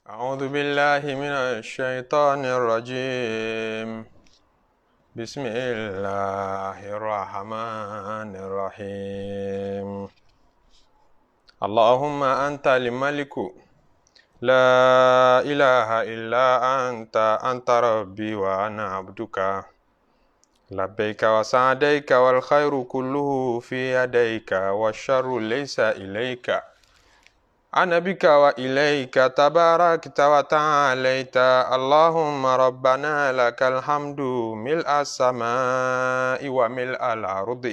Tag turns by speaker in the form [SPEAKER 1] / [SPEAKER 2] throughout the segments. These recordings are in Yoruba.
[SPEAKER 1] أعوذ بالله من الشيطان الرجيم. بسم الله الرحمن الرحيم. اللهم أنت الملك لا إله إلا أنت ربي وأنا عبدك لبيك وسعديك والخير كله في يديك والشر ليس إليك أنا بك وإليك تباركت وتعاليت. اللهم ربنا لك الحمد ملء السماء وملء الأرض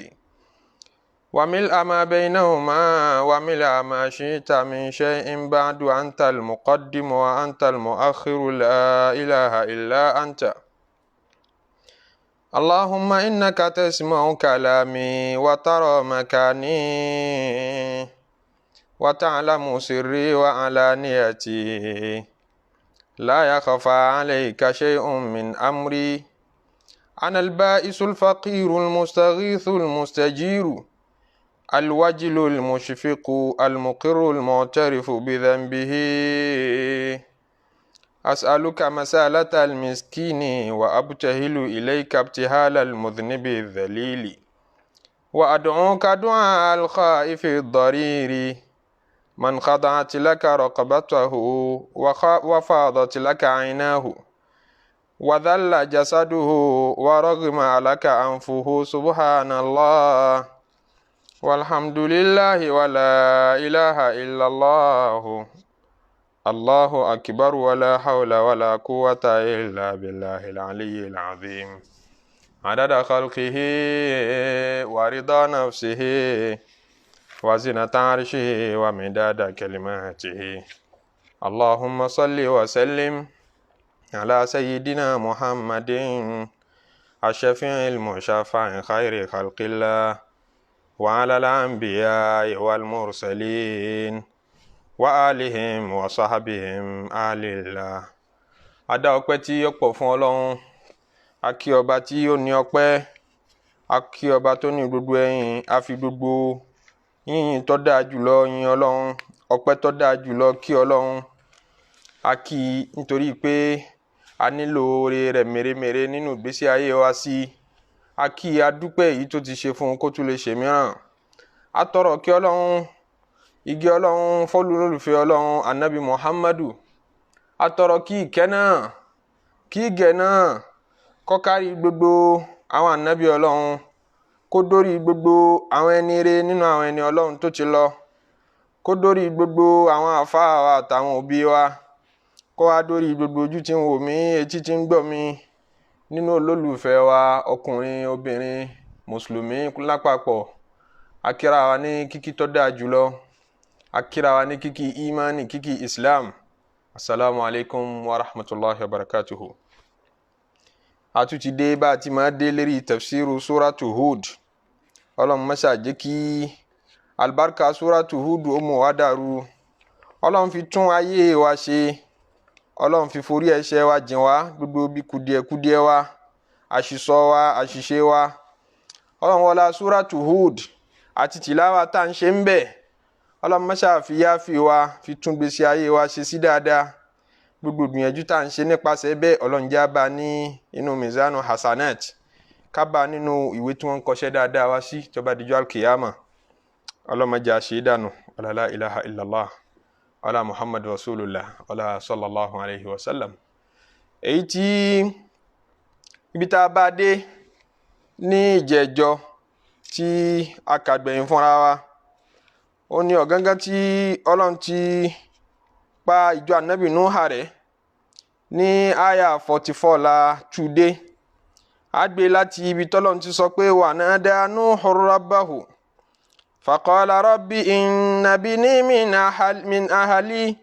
[SPEAKER 1] وملء ما بينهما وملء ما شئت من شيء بعد. أنت المقدم وأنت المؤخر لا إله إلا أنت. اللهم إنك تسمع كلامي وترى مكاني وتعلم سري وعلانيتي لا يخفى عليك شيء من أمري. أنا البائس الفقير المستغيث المستجير الوجل المشفق المقر المعترف بذنبه. أسألك مسالة المسكين وأبتهل إليك ابتهال المذنب الذليل وأدعوك دعاء الخائف الضرير من خضعت لك رقبته وفاضت لك عيناه وذل جسده ورغم لك أنفه. سبحان الله والحمد لله ولا إله إلا الله الله أكبر ولا حول ولا قوة إلا بالله العلي العظيم. عدد خلقه ورضا نفسه وزنة عرشه ومداد كلماته. اللهم صل وسلم على سيدنا محمد الشفيع المشفع خير خلق الله وعلى الأنبياء والمرسلين وآلهم وصحبهم آل الله. Adá ọpẹ́ tí ó pọ̀ fún Ọlọ́run, a kí ọba tí ó ní ọpẹ́, a kí ọba tó ní gbogbo ẹ̀yìn, a fi gbogbo yíyìn tó dáa jùlọ yìn Ọlọ́run, ọpẹ́ tó dáa jùlọ kí Ọlọ́run. A kí nítorí pé a nílò oore rẹ̀ mèremère nínú ìgbésí ayé wa sí. A kí a dúpẹ́ èyí tó ti ṣe fún kó tún lè ṣe mìíràn. A tọrọ kí Ọlọ́run, igi Ọlọ́run, fọ́lùlùfẹ́ Ọlọ́run Ànábì Muhammadu. A tọrọ kí ìkẹ́ náà, kí ìgẹ̀ náà kó kárí gbogbo àwọn ànábì Ọlọ́run, kó dórí gbogbo àwọn ẹni rere nínú àwọn ẹni Ọlọ́run tó ti lọ, kó dórí gbogbo àwọn àfáà wa àtàwọn òbí wa, kó wá dórí gbogbo ojú tí ń wò mí, etí tí ń gbọ́ mi, nínú olólùfẹ́ wa ọkùnrin obìnrin mùsùlùmí lápapọ̀. A kíra wa ní kíkí tó dáa jùlọ, a kíra wa ní kíkí imani, kíkí Islam. Assalamu alaikum wa rahmatullahi wa barakatuhu. A tún ti dé bá ti máa dé lérí tafsiru suratu Hud. Ọlọ́run má ṣe jẹ́ kí albarka suratu Hud ó mú wa dàrú. Ọlọ́run fi tún ayé wa ṣe. Ọlọ́run fi forí ẹ̀ṣẹ̀ wa jìn wá, gbogbo bí kùdìẹ̀kùdìẹ̀ wa, àṣìṣọ wa, àṣìṣe wa. Ọlọ́run wọlá suratu Hud àti tìláwà tá ń ṣe ń bẹ̀. Ọlọ́run má ṣe fi yáfi wa, fi tún gbésí ayé wa ṣe sí dáadáa. Gbogbo gbìyànjú tá ń ṣe nípasẹ̀ bẹ́ẹ̀ Ọlọ́run já bá ní inú mizanu hasanat, ká bá nínú ìwé tí wọ́n ń kọṣẹ́ dáadáa wá sí tó bá dijọ́ alkiyama. Ọlọ́run má jẹ́ àṣẹ dànù. Ọlá la ilaha illallah, ọlá Muhammad rasulullah, ọlá sallallahu alayhi wa sallam. Èyí tí ibi tá a bá dé ní ìjẹ́jọ́ tí a kàgbẹ̀yìn fúnra wa, ó ní ọ̀gángán tí Ọlọ́run ti pa ìjọ ànábì Núhà rẹ̀ ní àyà 44 la túdé. A gbé láti ibi tọ́lọ́run ti sọ pé wa nada Nuhu rabbahu faqala rabbi inna bini min ahli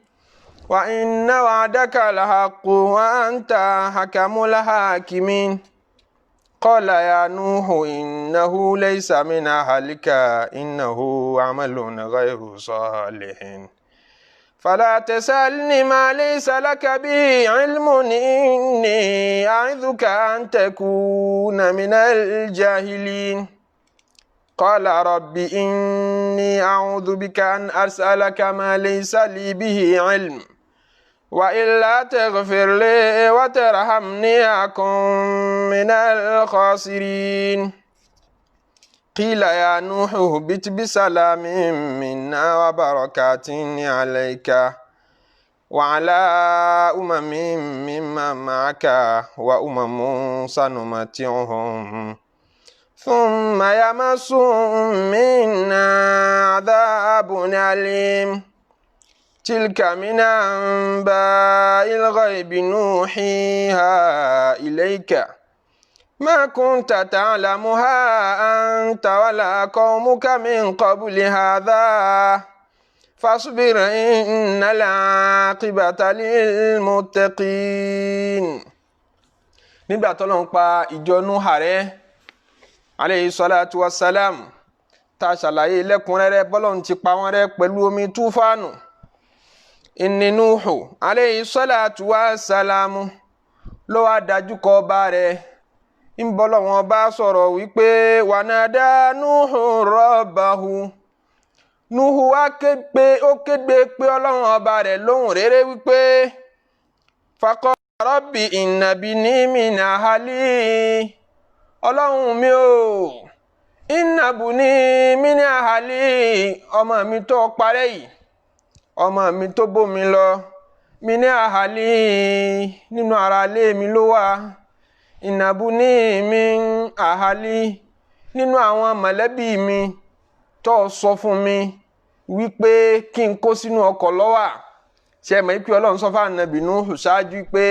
[SPEAKER 1] wa inna wa'daka lahaqqu wa anta hakamul hakimin. Qala ya Nuhu innahu laysa min ahlika innahu amalun ghayru salihin. فلا تسألني ما ليس لك به علم إني أعظك أن تكون من الجاهلين. قال رب إني أعوذ بك أن أسألك ما ليس لي به علم وإلا تغفر لي وترحمني أكن من الخاسرين قيل يا نوح اهبط بسلام منا وبركات عليك وعلى ممن معك وأمم سنمتعهم ثم يمسهم منا عذاب أليم تلك من أنباء الغيب نوحيها إليك ما كنت تعلمها أنت ولا قومك من قبل هذا فاصبر إن العاقبة للمتقين. nígbà t'Ọlọ́run pa ìjọ Núhà rẹ́ alayhi salatu wassalam tá ṣàlàyé lẹ́kùnrẹ́rẹ́ bọ́lọ́run ti pa wọ́n rẹ́ pẹ̀lú omi túfánù. Inni Núhù alayhi salatu wassalamu ló wá dájú kọ ọba rẹ̀ ń bọ́lọ́run ọba sọ̀rọ̀ wípé wanada Núhù rabbahu. Núhù wá kégbé pé Ọlọ́run ọba rẹ̀ lóhùn rere wípé faqala rabbi inna bini min ahli. Ọlọ́run mi o inna buni min ahli, ọmọ mi tó parẹ́ yìí, ọmọ mi tó bómi lọ, min ahli, nínú ara ilé mi ló wà, inna buni min ahli, nínú àwọn mọ̀lẹ́bí mi tó sọ fún mi wípé kí n kó sínú ọkọ̀ ló wà. Ṣé mọ̀ pé Ọlọ́run sọ fún Ànábì Núhù ṣáájú pé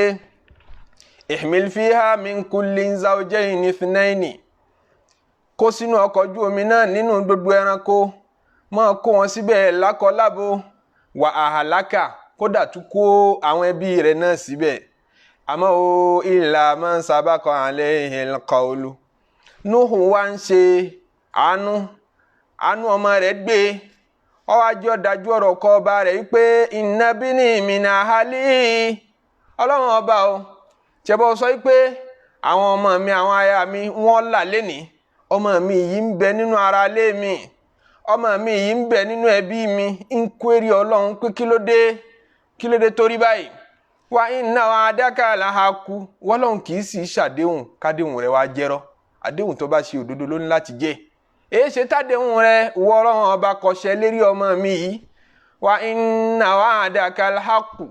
[SPEAKER 1] ihmil fiha min kullin zawjayni ithnayni, kó sínú ọkọ̀ ojú omi náà nínú gbogbo ẹranko, máa kó wọn síbẹ̀ lákọlábo, wa ahlaka, kódà tún kó àwọn ẹbí rẹ̀ náà síbẹ̀. Àmọ́ o illa man sabaqa alayhi alqawlu. Núhù wá ń ṣe àánú ọmọ rẹ̀ gbé ọwájú ọ̀dájú ọ̀rọ̀ kọ ọba rẹ̀ wípé inna bini min ahli. Ọlọ́run ọba o ṣẹbọ sọ wípé àwọn ọmọ mi, àwọn aya mi wọ́n là lénìí, ọmọ mi yìí ń bẹ nínú ara ilé mi, ọmọ mi yìí ń bẹ nínú ẹbí mi, ń kwérí Ọlọ́run pé kí ló dé torí báyìí. Wa inna wa'daka lahaqqu, wọ́lọ́run kì í sì ṣàdéhùn kádéhùn rẹ̀ wá jẹ́rọ́, àdéhùn tó bá ṣe òdodo ló ní láti jẹ́. Èé ṣe tádéhùn rẹ̀ wọ Ọlọ́run ọba kọṣẹ́ lérí ọmọ mi yìí. Wa inna wa'daka lahaqqu,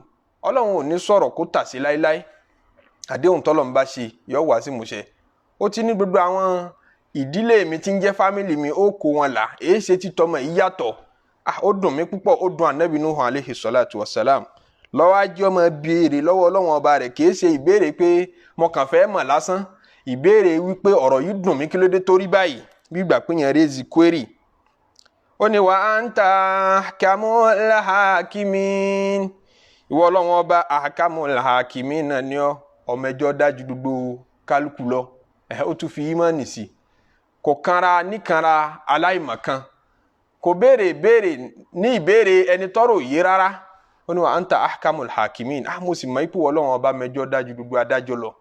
[SPEAKER 1] Ọlọ́run ò ní sọ̀rọ̀ kó tà sí láíláí, àdéhùn tọ́lọ́run bá ṣe yóò wá sí ìmúṣẹ. Ó ti ní gbogbo àwọn ìdílé mi tí ń jẹ́ fámìlì mi ó kó wọn là, èé ṣe títọ́mọ yìí yàtọ̀. Ó dùn mí púpọ̀, ó dùn Ànábì Núhù alayhi salatu wassalam. Lọ́wọ́ ajé ọmọ béèrè lọ́wọ́ Ọlọ́run ọba rẹ̀, kìí ṣe ìbéèrè pé mo kàn fẹ́ mọ̀ lásán, ìbéèrè wípé ọ̀rọ̀ yìí dùn mí kí ló dé torí báyìí, bí ìgbà pé yẹn raise query. Ó ní wa anta ahkamul hakimin, ìwọ Ọlọ́run ọba ahkamul hakimin náà ni ọmọ ẹjọ́ dájú gbogbo kálukú lọ. Ó tún fi ìmánì sí, kò kanra níkanra aláìmọ̀kan, kò béèrè ní ìbéèrè ẹni tọ́rọ̀ yé rárá. Ó ní wa anta ahkamul hakimin, mo sì mọ̀ ipò Ọlọ́run ọba mẹjọ dájú gbogbo adájọ́ lọ.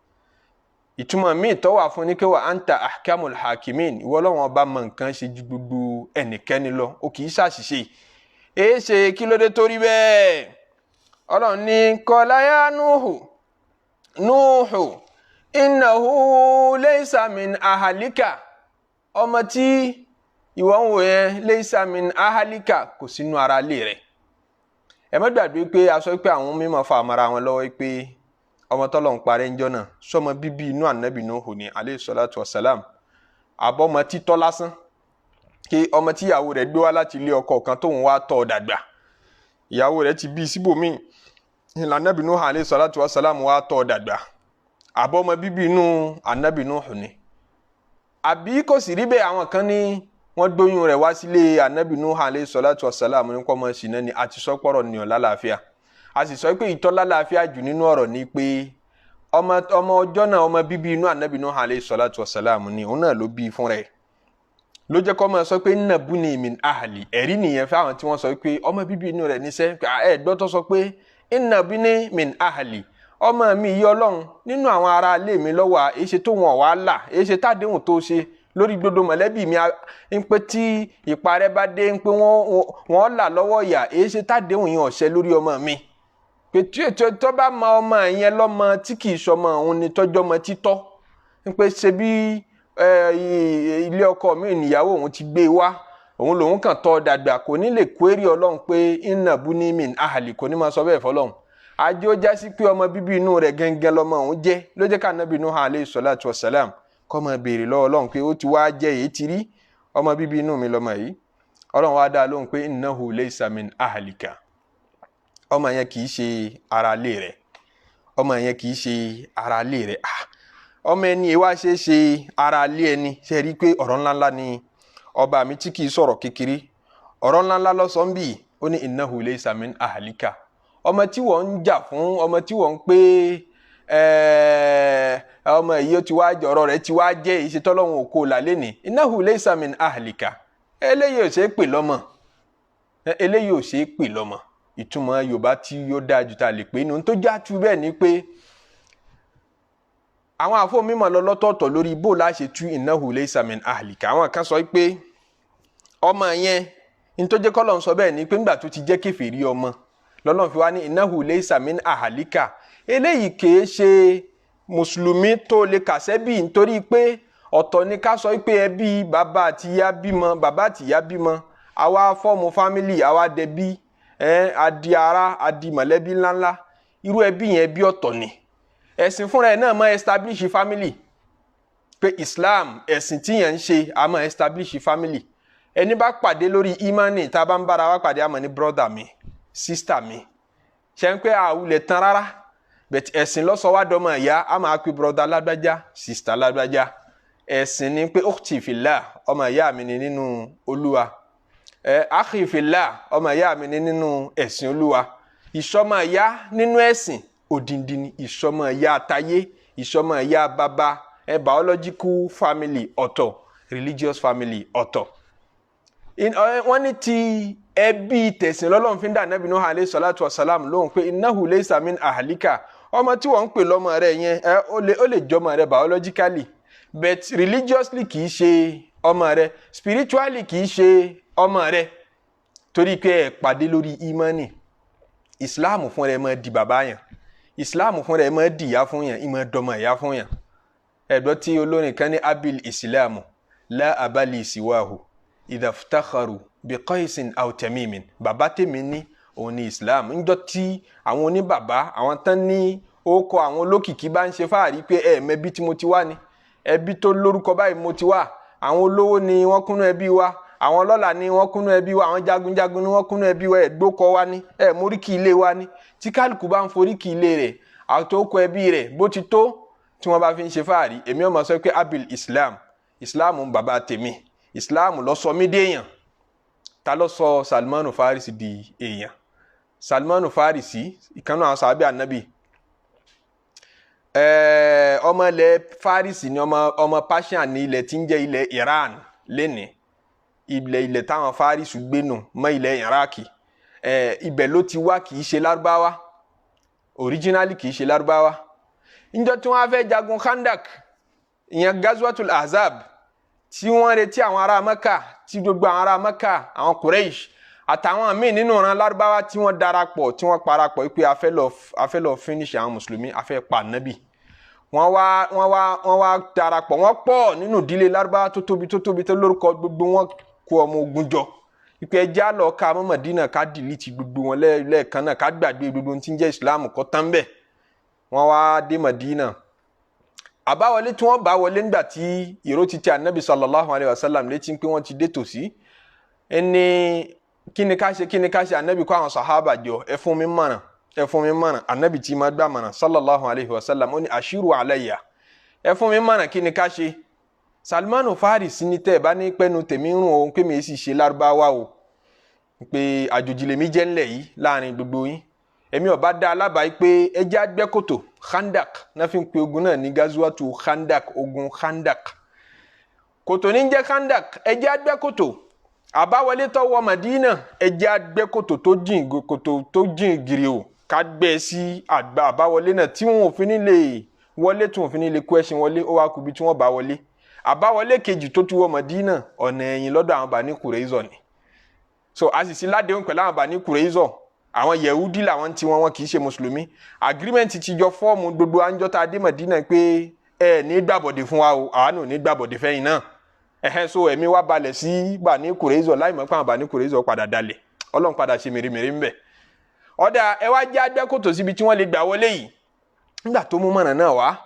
[SPEAKER 1] Ìtumọ̀ míì tó wà fún ní kí wa anta ahkamul hakimin, ìwọ Ọlọ́run ọba mọ̀ nǹkan ṣe ju gbogbo ẹnikẹ́ni lọ, ó kì í ṣàṣìṣe. Èé ṣe kí ló dé torí bẹ́ẹ̀. Ọlọ́run ní qala ya Núhù innahu laysa min ahalika, ọmọ tí ìwọ ń wò yẹn laysa min ahalika, kò sínú ara ilé rẹ̀. Ẹ má gbàgbé pé a sọ pé àwọn mímọ́ fa àmàrà wọn lọ́wọ́ pé ọmọ t'Ọlọ́run parẹ́ ńjọ́ náà sọmọ bíbí inú Ànábì Núhù ní alayhi salatu wassalam, àbọ̀mọ títọ́ lásán, kí ọmọ tí ìyàwó rẹ̀ gbé wá láti ilé ọkọ kan tóun wá tọ́ dàgbà, ìyàwó rẹ̀ ti bí síbòmíì, ìlànà Ànábì Núhù alayhi salatu wassalam wá tọ́ dàgbà, àbọ̀mọ bíbí inú Ànábì Núhù ní. Àbí kò sì rí bẹ́ẹ̀, àwọn kan ní wọ́n gbóyún rẹ̀ wá sílé Ànábì Núhù alayhi salatu wassalam ní kọ́ mọ́ sí náà ni, àti sọ́pọ̀rọ̀ ní ọ̀ lálàáfíà. A sì sọ pé ìtọ́ lálàáfíà jù nínú ọ̀rọ̀ ni pé ọmọ ọjọ́ náà, ọmọ bíbí inú Ànábì Núhù alayhi salatu wassalam ni òun náà ló bí fún rẹ̀. Ló jẹ́ kọ́ mọ́ sọ pé inna buni min ahli, ẹ̀rí nìyẹn fún àwọn tí wọ́n sọ pé ọmọ bíbí inú rẹ̀ níṣẹ́. Gbọ́ tó sọ pé inna buni min ahli, ọmọ mi yìí Ọlọ́run nínú àwọn ará ilé mi lọ́wọ́, èyí ṣe tó wọn wá là, èyí ṣe tádéhùn tó ṣe lórí gbogbo mọ̀lẹ́bí mi ń pé tí ìparẹ́ bá dé ń pé wọ́n là lọ́wọ́ ìyà, èyí ṣe tádéhùn yẹn ọ̀ṣẹ́ lórí ọmọ mi. pé tó bá mọ ọmọ yẹn lọ́mọ tí kì í sọmọ òun ni tọ́jọ́ mọ títọ́ pé ṣe bí ilé ọkọ mi níyàwó òun ti gbé wá òun lòun kàn tọ́ dàgbà kò ní lè query Ọlọ́run pé inna buni min ahli kò ní máa sọ bẹ́ẹ̀ fọlọ́run ajé ó jásí pé ọmọ bíbí inú rẹ̀ gẹ́gẹ́ lọ́mọ òun jẹ́ ló jẹ́ ká Ànábì Nuh alayhi salatu wassalam kọ́ máa béèrè lọ́wọ́ Ọlọ́run pé ó ti wá jẹ́ èyí ti rí ọmọ bíbí inú mi lọ́mọ yìí Ọlọ́run wá dá lóhùn pé innahu laysa min ahlika ọmọ yẹn kì í ṣe ara ilé rẹ̀ ọmọ yẹn kì í ṣe ara ilé rẹ̀ ọmọ ẹni ẹ wá ṣe ara ilé ẹni ṣe rí i pé ọ̀rọ̀ ńláńlá ni ọba mi tí kì í sọ̀rọ̀ kékeré ọ̀rọ̀ ńláńlá lọ́sọ̀ ń bì ó ní innahu laysa min ahlika ọmọ tí wọ́n ń jà fún ọmọ tí wọ́n ń pé ọmọ yìí ó ti wá ọ̀rọ̀ rẹ̀ ti wá jẹ́ ìṣètọ́lọ́hún òkú làlẹ́ ní innahu laysa min ahlika eléyìí ò ṣe é pè lọ́mọ eléyìí ò ṣe é pè lọ́mọ ìtumọ̀ Yorùbá tí yóò dáa jù tá a lè pè é nù tó já tu bẹ́ẹ̀ ni pé àwọn àfọ mímọ̀ lọ lọ́tọ̀ọ̀tọ̀ lórí bó la ṣe tú innahu laysa min ahlika àwọn kan sọ pé ọmọ yẹn ní tó jẹ́ kọ́lọ̀ ń sọ bẹ́ẹ̀ ni pé nígbà tó ti jẹ́ kèfèrí ọmọ lọ́lọ́run fi wá ní innahu laysa min ahlika eléyìí kìí ṣe mùsùlùmí tó lè kàṣẹ́bì nítorí pé ọ̀tọ̀ ni ká sọ pé ẹbí bàbá àtìyá bímọ àwa fọ́ọ̀mù fámìlì àwa dẹbí adi ara adi mọ̀lẹ́bí ńláńlá irú ẹbí yẹn bí ọ̀tọ̀ ni ẹ̀sìn fúnra ẹ̀ náà máa establish family pé Islam ẹ̀sìn tí yẹn ń ṣe a máa establish family ẹni bá pàdé lórí imani tá a bá ń bára wa pàdé a máa ní brother mi sister mi ṣe ń pé àwùlẹ̀ tán rárá but ẹ̀sìn lọ́sọ̀wádọ́mọ ìyá a máa pe brother lágbájá sister lágbájá ẹ̀sìn ni pé ukhti fillah ọmọ ìyá mi ni nínú Olúwa akhi fillah ọmọ ìyá mi ni nínú ẹ̀sìn Olúwa ìṣọmọ ìyá nínú ẹ̀sìn odindi ni ìṣọmọ ìyá tayé ìṣọmọ ìyá bàbá biological family ọ̀tọ̀ religious family ọ̀tọ̀ wọ́n ní ti ẹbí tẹ̀sìn lọ́lọ́run fi ń dá Ànábì Nuh alayhi salatu wassalam lóhùn pé innahu laysa min ahlika ọmọ tí wọ́n ń pè lọ́mọ rẹ̀ yẹn ó lè jọmọ rẹ̀ biologically but religiously kì í ṣe ọmọ rẹ̀ spiritually kì í ṣe ọmọ rẹ̀ torí pé ẹ pàdé lórí imani Islam fún rẹ̀ máa di bàbá yẹn Islam fún rẹ̀ máa di ìyá fún yẹn ìmọ̀ dọmọ ìyá fún yẹn ẹ̀dọ́ tí olórin kan ní abil Islamu la abali siwahu idaftakharu bi qaisin aw tamimin bàbá tèmi ní òun ní Islam ńjọ́ tí àwọn oníbàbá àwọn tán ní ókọ àwọn olókìkí bá ń ṣe fáàrí pé mẹ́bí tí mo ti wá ni ẹbí tó lórúkọ báyìí mo ti wá àwọn olówó ni wọ́n kúnnú ẹbí wa àwọn ọlọ́lá ni wọ́n kúnnú ẹbí wa àwọn jagunjagun ni wọ́n kúnnú ẹbí wa ẹ̀gbókọ wa ni móríkì ilé wa ni tí kálukú bá ń foríkì ilé rẹ̀ àtòkọ ẹbí rẹ̀ bó ti tó tí wọ́n bá fi ń ṣe fáàrí èmi ọmọ sọ pé abil Islam ń bàbá tèmi Islam ló sọ mí déèyàn ta ló sọ Salmanu Farisi di èèyàn Salmanu Farisi ìkànnì àwọn sàbẹ̀ ànábì ọmọ ilẹ̀ Farisi ni ọmọ Persian ní ilẹ̀ tí ń jẹ́ ilẹ̀ Iran lẹ́nìí ilẹ̀ táwọn Farisi gbénu mọ́ ilẹ̀ Iraki ibẹ̀ ló ti wá kì í ṣe lárúbáwá originally kì í ṣe lárúbáwá níjọ́ tí wọ́n á fẹ́ jagun Khandak ìyẹn Gazwatul Ahzab tí wọ́n retí àwọn ará Mẹ́kà tí gbogbo àwọn ará Mẹ́kà àwọn Quraysh àtàwọn míì nínú ọ̀ràn lárúbáwá tí wọ́n darapọ̀ tí wọ́n parapọ̀ pé a fẹ́ lọ finish àwọn mùsùlùmí a fẹ́ pa nábì wọ́n wá darapọ̀ wọ́n pọ̀ nínú ìdílé lárúbáwá tó tóbi tó lórúkọ gbogbo wọn kó ọmọ ogun jọ ìpè ẹjẹ́ àlọ́ ká Mọ̀dínà ká dìlítì gbogbo wọn lẹ́ẹ̀kan náà ká gbàgbé gbogbo tí ń jẹ́ Islam kọ́ tán bẹ́ẹ̀ wọ́n wá dé Mọ̀dínà àbáwọlé tí wọ́n bá wọlé nígbà tí ìró ti tẹ Ànábì sallallahu alayhi wa sallam létí pé wọ́n ti dé tòsí ẹni kíni ká ṣe Ànábì kó àwọn sàhábà jọ ẹ fún mi mọ̀ràn Ànábì tí ma gbà mọ̀ràn sallallahu alayhi wa sallam ó ní ashiru alayya ẹ fún mi mọ̀ràn kíni ká ṣe Salmanu Farisi ní tẹ́ ẹ bá ní pẹ́nu tèmi ń rún òun pé mi sì ṣe lárúbáwá o pé àjòjì lèmi jẹ́ ńlẹ̀ yìí láàrin gbogbo yín èmi ò bá dá alábàá pé ẹjẹ́ àgbẹ́kòtò Khandak náà fi ń pe ogun náà ní Gazwatu Khandak ogun Khandak kòtò ní jẹ́ Khandak ẹjẹ́ àgbẹ́kòtò àbáwọlé tó wọ Madina ẹjẹ́ àgbẹ́kòtò tó jìn gírí o ká gbẹ́ sí àbáwọlé náà tí wọn ò fi ní lè wọlé tí wọn ò fi ní lè kó ẹṣin wọlé ó wá kúbi tí wọ́n bá wọlé àbáwọlé kejì tó ti wọ Madina ọ̀nà ẹ̀yìn lọ́dọ̀ àwọn Bani Qurayza ni so a sì sí ládéhùn pẹ̀lú àwọn Bani Qurayza àwọn Yehudi làwọn tí wọn kì í ṣe mùsùlùmí agreement ti jọ fọ́ọ̀mù gbogbo àńjọ tá a dé Mẹdínà pé ẹ ní gbàbọ̀dé fún wa o àwa náà ní gbàbọ̀dé fẹ́yìn náà so ẹ̀mí wa balẹ̀ sí Bani Kurayza láì mọ̀ pé àwọn Bani Kurayza padà dalẹ̀ Ọlọ́run padà ṣe mèremère ń bẹ̀ ọ̀dà ẹ wá jẹ́ agbẹ́kòtò síbi tí wọ́n lè gbà wọlé yìí nígbà tó mú mọ̀nà náà wá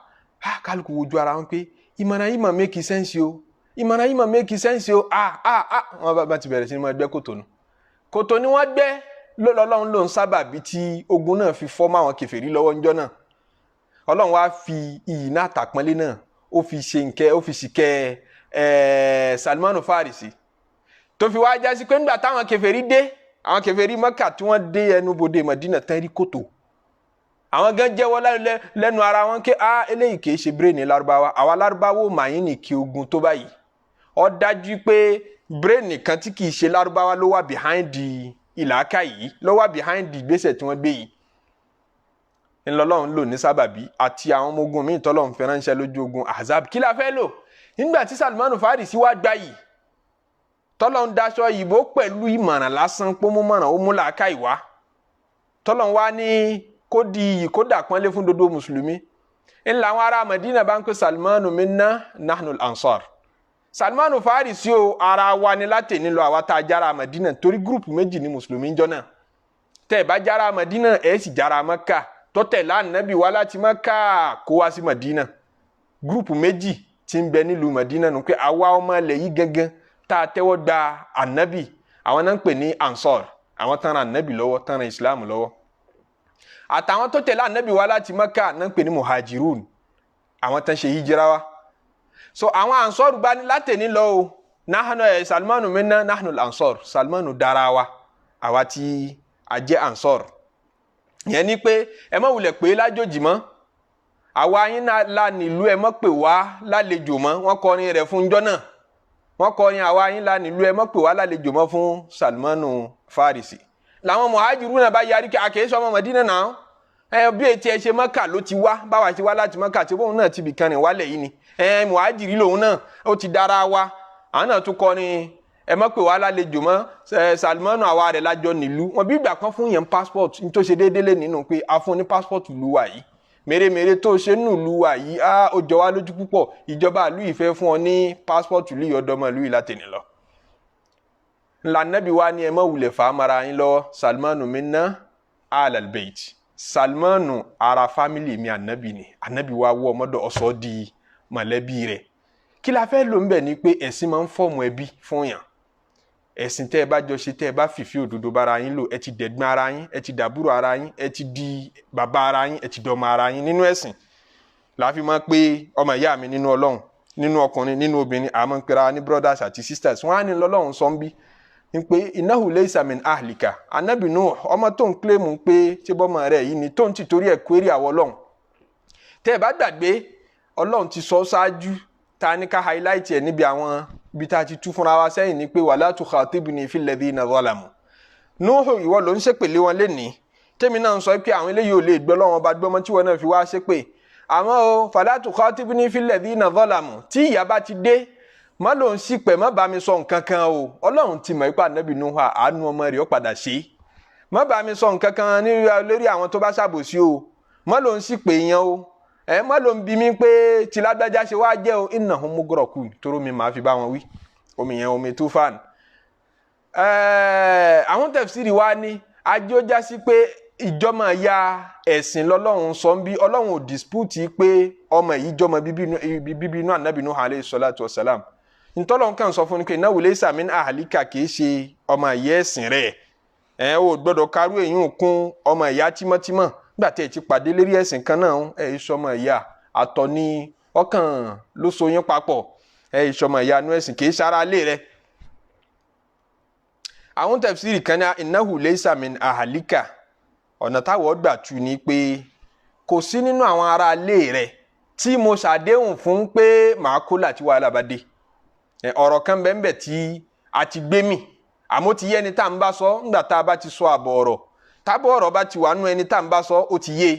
[SPEAKER 1] kálukú wojú ara wọn pé ìmọ̀ràn yìí mà make sense o ìmọ̀ràn yìí mà make sense o wọn bá ti bẹ̀rẹ̀ sí ni wọ́n gbẹ́ kòtò nù kòtò ni wọ́n gbẹ́ lọ́lọ́run ló ń sábà bí tí ogun náà fi fọ́ máwọn kèfèrí lọ́wọ́ ńjọ́ náà Ọlọ́run wá fi iyì náà tàpọ́nlé náà ó fi ṣe nkẹ́ ó fi ṣìkẹ́ Salmanu Farisi tó fi wá jásí pé nígbà táwọn kèfèrí dé àwọn kèfèrí Mẹ́kà tí wọ́n dé ẹnubodè Mẹdínà tán rí kòtò àwọn gan jẹ́wọ́ lẹ́nu ara wọn ké eléyìí kìí ṣe bírèèni Lárúbáwá àwa Lárúbáwá màáyín ní kí ogun tó báyìí ó dájú pé bírèèni kan tí kìí ṣe Lárúbáwá ló wà behind ìlàkà yìí ló wà behind ìgbésẹ̀ tí wọ́n gbé yìí ńlọlọ́run lò ní sábàbí àti àwọn ọmọ ogun míì tọ́lọ́run fẹ́ ránṣẹ́ lójú ogun Ahzab kí la fẹ́ lò nígbà tí Salmanu Farisi wá gbá yìí tọ́lọ́run daṣọ ìbò pẹ̀lú ìmọ̀ràn lásán pómúmọ̀ràn ó mú làákà ìwá tọ́lọ́run wá ní kó di iyì kó dà pọ́nlé fún dodo mùsùlùmí ńlá àwọn ará Madina bá ń pè Salmanu minna nahnu al-ansar Salmanu Farisi o ara wa ni láti nílò àwa tá a jára Madina torí gúrùpù méjì ní mùsùlùmí jọ náà tẹ́ ẹ bá jára Madina ẹ sì jára Mẹ́kà tọ́tẹ̀lá ànábì wá láti Mẹ́kà kó wá sí Madina gúrùpù méjì tí ń bẹ nílùú Madina nù pé àwa ọmọ ilẹ̀ yìí gangan tá a tẹ́wọ́ gba ànábì àwọn náà ń pè ní ansar àwọn tán ra ànábì lọ́wọ́ tán ra Islam lọ́wọ́ àtàwọn tó tẹ̀lé ànábì wá láti Mẹ́kà náà ń pè ní muhajirun àwọn tán ṣe hijira wá so àwọn ansar bá ní látẹ̀ní lọ o nahnu Salmanu minna nahnu al-ansar Salmanu dára wa àwa tí a jẹ́ ansar yẹn ni pé ẹ má wulẹ̀ pé lájòjì mọ́ àwa yín la nílùú ẹ má pè wá lálejò mọ́ wọ́n kọrin rẹ̀ fún jọ́ náà wọ́n kọrin àwa yín la nílùú ẹ má pè wá lálejò mọ́ fún Salmanu Farisi làwọn muhajirun náà bá yarí kí àkèésí ọmọ Mẹdínà náà bí etí ẹ ṣe Mẹ́kà ló ti wá báwa ṣe wá láti Mẹ́kà tí bóun náà ti bì kan rìn wálẹ̀ yìí ni muhajiri lòun náà ó ti dára wa àwọn náà tún kọrin ẹ má pè wá lálejò mọ́ Salmanu àwa rẹ̀ lájọ nílùú wọn bí ìgbà kan fún yẹn passport ní tó ṣe déédéé lé nínú pé a fún ní passport ìlú wa yìí mèremère tó ṣe nù ìlú wa yìí ó jọ wá lójú púpọ̀ ìjọba ìlú yìí fẹ́ fún ọ ní passport ìlú yìí ọdọmọ ìlú yìí látẹ̀ni lọ. ńlá nẹ́bí wa ni ẹ má wulẹ̀ fà á mara yín lọ Salmanu minna alal bayt Salmanu ara family mi ànábì ni ànábì wa wọ ọmọdé ọ̀sọ́ di mọ̀lẹ́bí rẹ̀ kí la fẹ́ lò ń bẹ̀ ni pé ẹ̀sìn máa ń fọ́ọ̀mù ẹbí fún yàn ẹ̀sìn tẹ́ ẹ bá jọ ṣe tẹ́ ẹ bá fìfì òdodo bára yín lò ẹ ti dẹ̀gbọ́n ara yín ẹ ti dàbúrò ara yín ẹ ti di bàbá ara yín ẹ ti dọmọ ara yín nínú ẹ̀sìn la fi máa pé ọmọ ìyá mi nínú Ọlọ́run nínú ọkùnrin nínú obìnrin àmọ́ ń pera ní brothers àti sisters wọ́n á ní lọ́lọ́run sọ ń bí ń pé innahu laysa min ahlika Ànábì Nuh ọmọ tó ń kílèmù pé ṣé bọ́mọ rẹ̀ yìí ni tó ń ti torí ẹ̀ query àwọ̀ Ọlọ́run tẹ́ ẹ bá gbàgbé Ọlọ́run ti sọ ṣáájú ta ní ká highlight ẹ̀ níbi àwọn ibi tá a ti tú fúnra wa sẹ́yìn ni pé wala tukhatibni fil ladhina zalamu Nuhu ìwọ ló ń ṣépèlé wọn lénìí tèmi náà ń sọ pé àwọn eléyìí ò lè gbọ́ lọ́wọ́ bá gbọ́mọ tí wọn náà fi wá ṣépè àmọ́ o fala tukhatibni fil ladhina zalamu tí ìyà bá ti dé má ló ń ṣìpẹ̀ má bá mi sọ nǹkan kan o Ọlọ́run ti mọ̀ ipá Ànábì Nuhu àánú ọmọ rẹ̀ ó padà ṣe má bá mi sọ nǹkan kan lórí àwọn tó bá ṣàbòsí o má ló ń ṣìpẹ̀ yẹn o má ló ń bi mí pé tí lágbájá ṣe wá jẹ́ o innahum mughraqun tóró mi máa fi bá wọn wí omi yẹn omi tufan àwọn tafsiri wa ní ajé ó já sí pé ìjọmọ ya ẹ̀sìn lọ́lọ́run sọ ń bí Ọlọ́run ò dispute pé ọmọ yìí jọmọ bíbí inú Ànábì Nuh alayhi salatu wassalam ntọ́lọ́run kàn sọ fún ni pé innahu laysa min ahlika kìí ṣe ọmọ ìyá ẹ̀sìn rẹ̀ ò gbọ́dọ̀ karú èyí kún ọmọ ìyá tímọ́tímọ́ gbà tí ẹ ti pàdé lérí ẹ̀sìn kan náà ìṣọmọ ìyá àtọ̀ ni ọkàn ló so yín papọ̀ ìṣọmọ ìyá inú ẹ̀sìn kìí ṣara lé rẹ̀ àwọn tafsiri kan ní innahu laysa min ahlika ọ̀nà táwọn gbà tú ni pé kò sí nínú àwọn ará ilé rẹ̀ tí mo ṣàdéhùn fún pé màá kó láti wàhálà bá dé ọ̀rọ̀ kan bẹ́ẹ̀ tí a ti gbé mì àmọ́ ti yé ẹni tá à ń bá sọ nígbà tá a bá ti sọ àbọ̀ ọ̀rọ̀ tábọ̀ ọ̀rọ̀ bá ti wà nú ẹni tá à ń bá sọ ó ti yé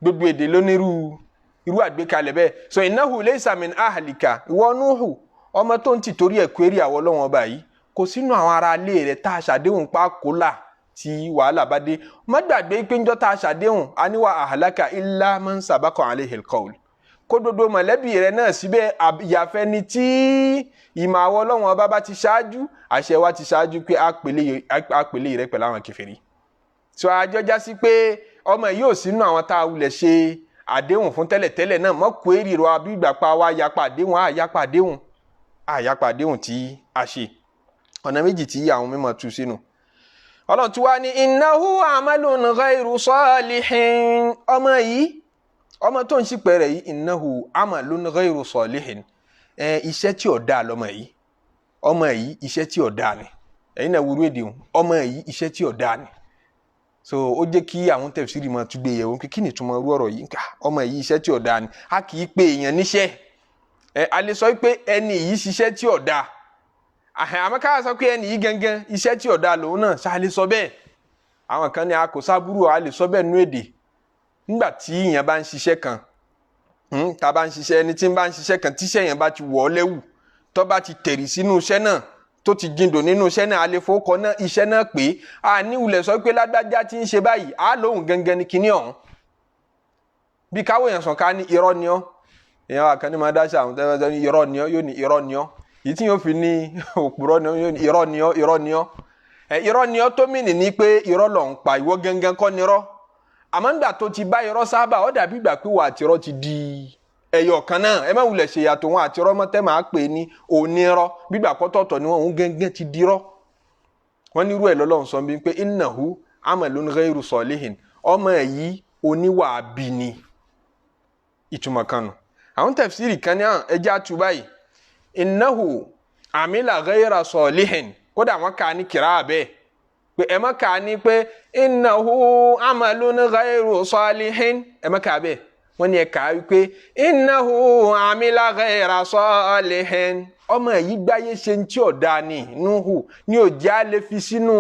[SPEAKER 1] gbogbo èdè lónírú irú àgbékalẹ̀ bẹ́ẹ̀ so innahu laysa min ahlika ìwọ Nuhu ọmọ tó ń ti torí ẹ̀ query àwọ̀ Ọlọ́run ọba yìí kò sínú àwọn ará ilé rẹ̀ tá a ṣàdéhùn pa kólà tí wàhálà bá dé má gbàgbé pé njọ́ tá a ṣàdéhùn a ní wa ahlaka illa man sabaqa alayhi alqawl kó dodo mọ̀lẹ́bí rẹ̀ náà síbẹ̀ àyàfẹ́ ni tí ìmọ̀ àwọn Ọlọ́run ọba bá ti ṣáájú àṣẹ wa ti ṣáájú pé àpèlé rẹ̀ pẹ̀lú àwọn kèfèrí so àjọjá sí pé ọmọ yìí ò sínú àwọn tá a wulẹ̀ ṣe àdéhùn fún tẹ́lẹ̀tẹ́lẹ̀ náà mọ́ kó èrè rọ abígbà pa wá àyapa àdéhùn tí a ṣe ọ̀nà méjì tí àwọn mímọ̀ tú sínú Ọlọ́run tí wá ní innahu amalun ghayru salihin ọmọ yìí ọmọ tó ń ṣìpẹ̀ rẹ̀ yìí innahu amalun ghayru salihin iṣẹ́ tí ò dáa lọ́mọ yìí ọmọ yìí iṣẹ́ tí ò dáa ni ẹ̀yin náà wúrú èdè ọmọ yìí iṣẹ́ tí ò dáa ni so ó jẹ́ kí àwọn tẹ̀síìrì máa tún gbé yẹ̀wò kí ni ìtumọ̀ irú ọ̀rọ̀ yìí ọmọ yìí iṣẹ́ tí ò dáa ni a kì í pe èèyàn níṣẹ́ a lè sọ pé ẹni yìí ṣiṣẹ́ tí ò dáa àmọ́ ká sọ pé ẹni yìí gangan iṣẹ́ tí ò dáa lòun náà ṣá lè sọ bẹ́ẹ̀ àwọn kan ní a kò sábúrò a lè sọ bẹ́ẹ̀ nú èdè nígbà tí èèyàn bá ń ṣiṣẹ́ kan tá a bá ń ṣiṣẹ́ ẹni tí ń bá ń ṣiṣẹ́ kan tíṣẹ́ yẹn bá ti wọ̀ ọ́ lẹ́wù tó bá ti tẹ̀rì sínú iṣẹ́ náà tó ti jindò nínú iṣẹ́ náà a lè fowókọ náà iṣẹ́ náà pé a ní ìwúlẹ̀ sọ pé lágbájá tí ń ṣe báyìí a lóhùn gangan ní kinní ọ̀hún bí káwọ́ èèyàn sàn ká ní irọ́ ni ọ́ èèyàn wà kan ní máa dáṣà àwọn tẹ́lẹ̀ ní irọ́ ni ọ́ yóò ní irọ́ ni ọ́ yìí tí yóò fi ní òpùrọ́ ni ọ́ yóò ní irọ́ ni ọ́ irọ́ ni ọ́ irọ́ ni ọ́ tó mìnì ní pé irọ́ ló ń pa ìwọ gangan kọ́ ni irọ́ àmọ́ nígbà tó ti bá irọ́ sábà ó dàbí ìgbà pé wà àti irọ́ ti di ẹyọ kan náà ẹ má wulẹ̀ ṣe yàtọ̀ wọn àti irọ́ mọ́tẹ́ máa pè ní onírọ́ gbígbà pọ́tọ̀ọ̀tọ̀ ni wọn òun gẹ́gẹ́ ti dirọ́ wọn nírú ẹ̀ lọ́lọ́run sọ bí pé innahu amalun ghayru salihin ọmọ yìí oníwà bí ni ìtumọ̀ kan nù àwọn tafsiri kan ní ẹja tu báyìí innahu amila ghayra salihin kódà wọn kà ní kìrá bẹ́ẹ̀ pé ẹ má kà ní pé innahu amalun ghayru salihin ẹ má kà bẹ́ẹ̀ wọ́n ní ẹ̀ka wípé innahu amila ghayra salihin ọmọ yìí gbáyé ṣe ń tí ọ̀dà ni Nuhu ní òjá lè fi sínú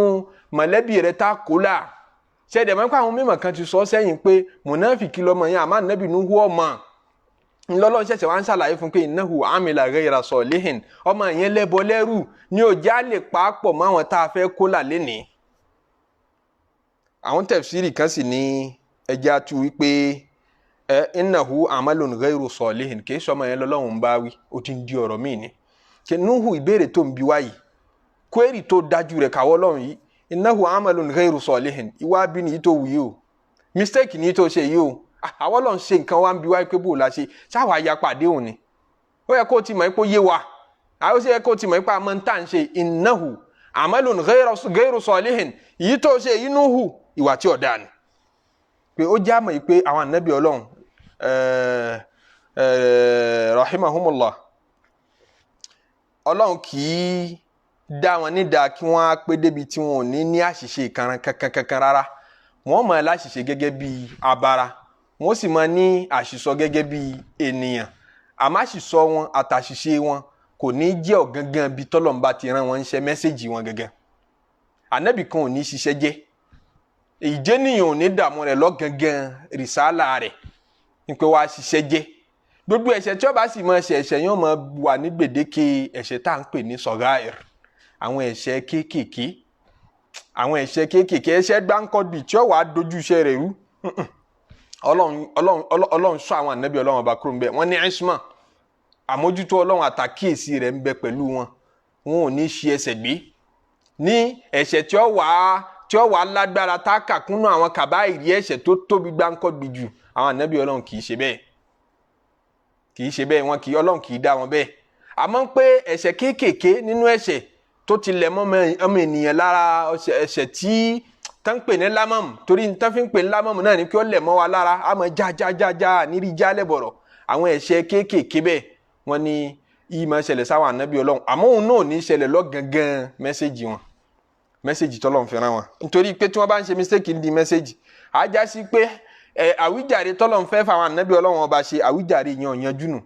[SPEAKER 1] mọ̀lẹ́bí rẹ̀ tá kó là ṣẹ̀dẹ̀ mọ́ pé àwọn mímọ̀ kan ti sọ sẹ́yìn pé mùnáfìkì lọ́mọ yẹn àmọ́ ànábì Nuhu ọmọ ńlọ́lọ́ ṣẹ̀ṣẹ̀ wá ń ṣàlàyé fún pé innahu amila ghayra salihin ọmọ yẹn lẹ́bọ lẹ́rù ní òjá lè pàápọ̀ mọ́ àwọn tá a fẹ́ kó là lénìí àwọn tafsiri kan sì ní ẹja tu wípé innahu amalun ghayru salihin kì í sọmọ yẹn lọ́lọ́run bá wí ó ti ń di ọ̀rọ̀ míì ni kí Nuhu ìbéèrè tó ń bi wáyìí kwérì tó dájú rẹ̀ káwọ́ lọ́run yìí innahu amalun ghayru salihin ìwà bí ni yìí tó wù yìí o mistake ni yìí tó ṣe yìí o àwọn lọ́n ṣe nǹkan wá ń bi wáyìí pé bó la ṣe ṣáwà ya pàdé òun ni ó yẹ kó o ti mọ̀ pé ó yé wa àwọn sì yẹ kó o ti mọ̀ pé àmọ́ ń tà ń ṣe innahu amalun ghayru salihin yìí tó ṣe yìí Nuhu ìwà tí ọ̀dà ni pé ó já mọ̀ pé àwọn ànábì Ọlọ́run rahimahumullah Ọlọ́run kì í dá wọn nídàá kí wọ́n á pé débi tí wọn ò ní àṣìṣe kankan rárá wọ́n mọ̀ láṣìṣe gẹ́gẹ́ bí abara wọ́n sì mọ̀ ní àṣìṣọ gẹ́gẹ́ bí ènìyàn àmọ́ àṣìṣọ wọn àtàṣìṣe wọn kò ní jẹ́ ọ̀gangan bí tọ́lọ́run bá ti rán wọn ṣe mẹ́sẹ̀gì wọn gẹ́gẹ́ ànábì kan ò ní ṣiṣẹ́ jẹ́ ìjẹ́nìyàn ò ní dààmú rẹ̀ lọ́gangan rìsálà rẹ̀ nípé wàá ṣiṣẹ́ jẹ́ gbogbo ẹ̀ṣẹ̀ tí ó bá sì máa ṣe ẹ̀ṣẹ̀ yóò máa wà ní gbèdéke ẹ̀ṣẹ̀ tá à ń pè ní sọ̀gáìr àwọn ẹ̀ṣẹ̀ kéékèèké ẹ̀ṣẹ̀ gbáǹkọ́bì tí ó wàá dojú iṣẹ́ rẹ̀ rú ọlọ́run sọ àwọn ànábì ọlọ́run ọba kúrò ń bẹ wọ́n ní isma àmójútó ọlọ́run àtàkíyèsí rẹ̀ ń bẹ pẹ̀lú wọn wọn ò ní ṣe ẹ̀ṣẹ̀ gbé ní ẹ̀ṣẹ̀ tí ó wàá lágbára tá a kà kúnnú àwọn kàbáìrí ẹ̀ṣẹ̀ tó tóbi gbáǹkọ́bì jù àwọn ànábì ọlọ́run kì í ṣe bẹ́ẹ̀ wọn kì í ọlọ́run kì í dá wọn bẹ́ẹ̀ àmọ́ pé ẹ̀ṣẹ̀ kéékèèké nínú ẹ̀ṣẹ̀ tó ti lẹ̀ mọ́ ọmọ ènìyàn lára ẹ̀ṣẹ̀ tí tán ń pè ní lámọ̀mù torí tán fi ń pè ní lámọ̀mù náà ni pé ó lẹ̀ mọ́ wa lára àmọ́ já nírí já lẹ́bọ̀rọ̀ àwọn ẹ̀ṣẹ̀ kéékèèké bẹ́ẹ̀ wọ́n ní yìí máa ṣẹlẹ̀ sáwọn ànábì ọlọ́run àmọ́ òun náà ní ṣẹlẹ̀ lọ́gangan mẹ́sẹ̀gì tọ́lọ́run fi rán wọn nítorí pé tí wọ́n bá ń ṣe mistake di mẹ́sẹ̀gì á já sí pé àwíjàre tọ́lọ́run fẹ́ fáwọn ànábì ọlọ́run ọba ṣe àwíjàre yan ọ̀yanjú nù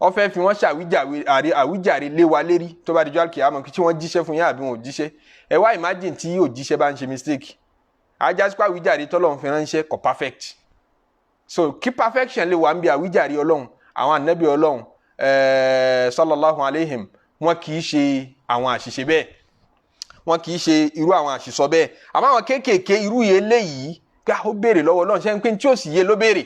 [SPEAKER 1] ó fẹ́ fi wọ́n ṣàwíjàre lé wa lérí tó bá di jọ́ àkìyàmọ̀ tí wọ́n jíṣẹ́ fún yín àbí wọn ò jíṣẹ́ ẹ wá imagine tí òjíṣẹ́ bá ń ṣe mistake ajá sí pé àwíjàre tọ́lọ́run fi ránṣẹ́ kò perfect so kí perfection lè wà ń bí àwíjàre ọlọ́run àwọn ànábì ọlọ́run sallallahu alayhim wọn kì í ṣe àwọn àṣìṣe bẹ́ẹ̀ wọn kì í ṣe irú àwọn àṣìsọ bẹ́ẹ̀ àmọ́ àwọn kéékèèké irú yẹn léyìí pé ó béèrè lọ́wọ́ Ọlọ́run ṣe ń pé tí ò sì yé ló béèrè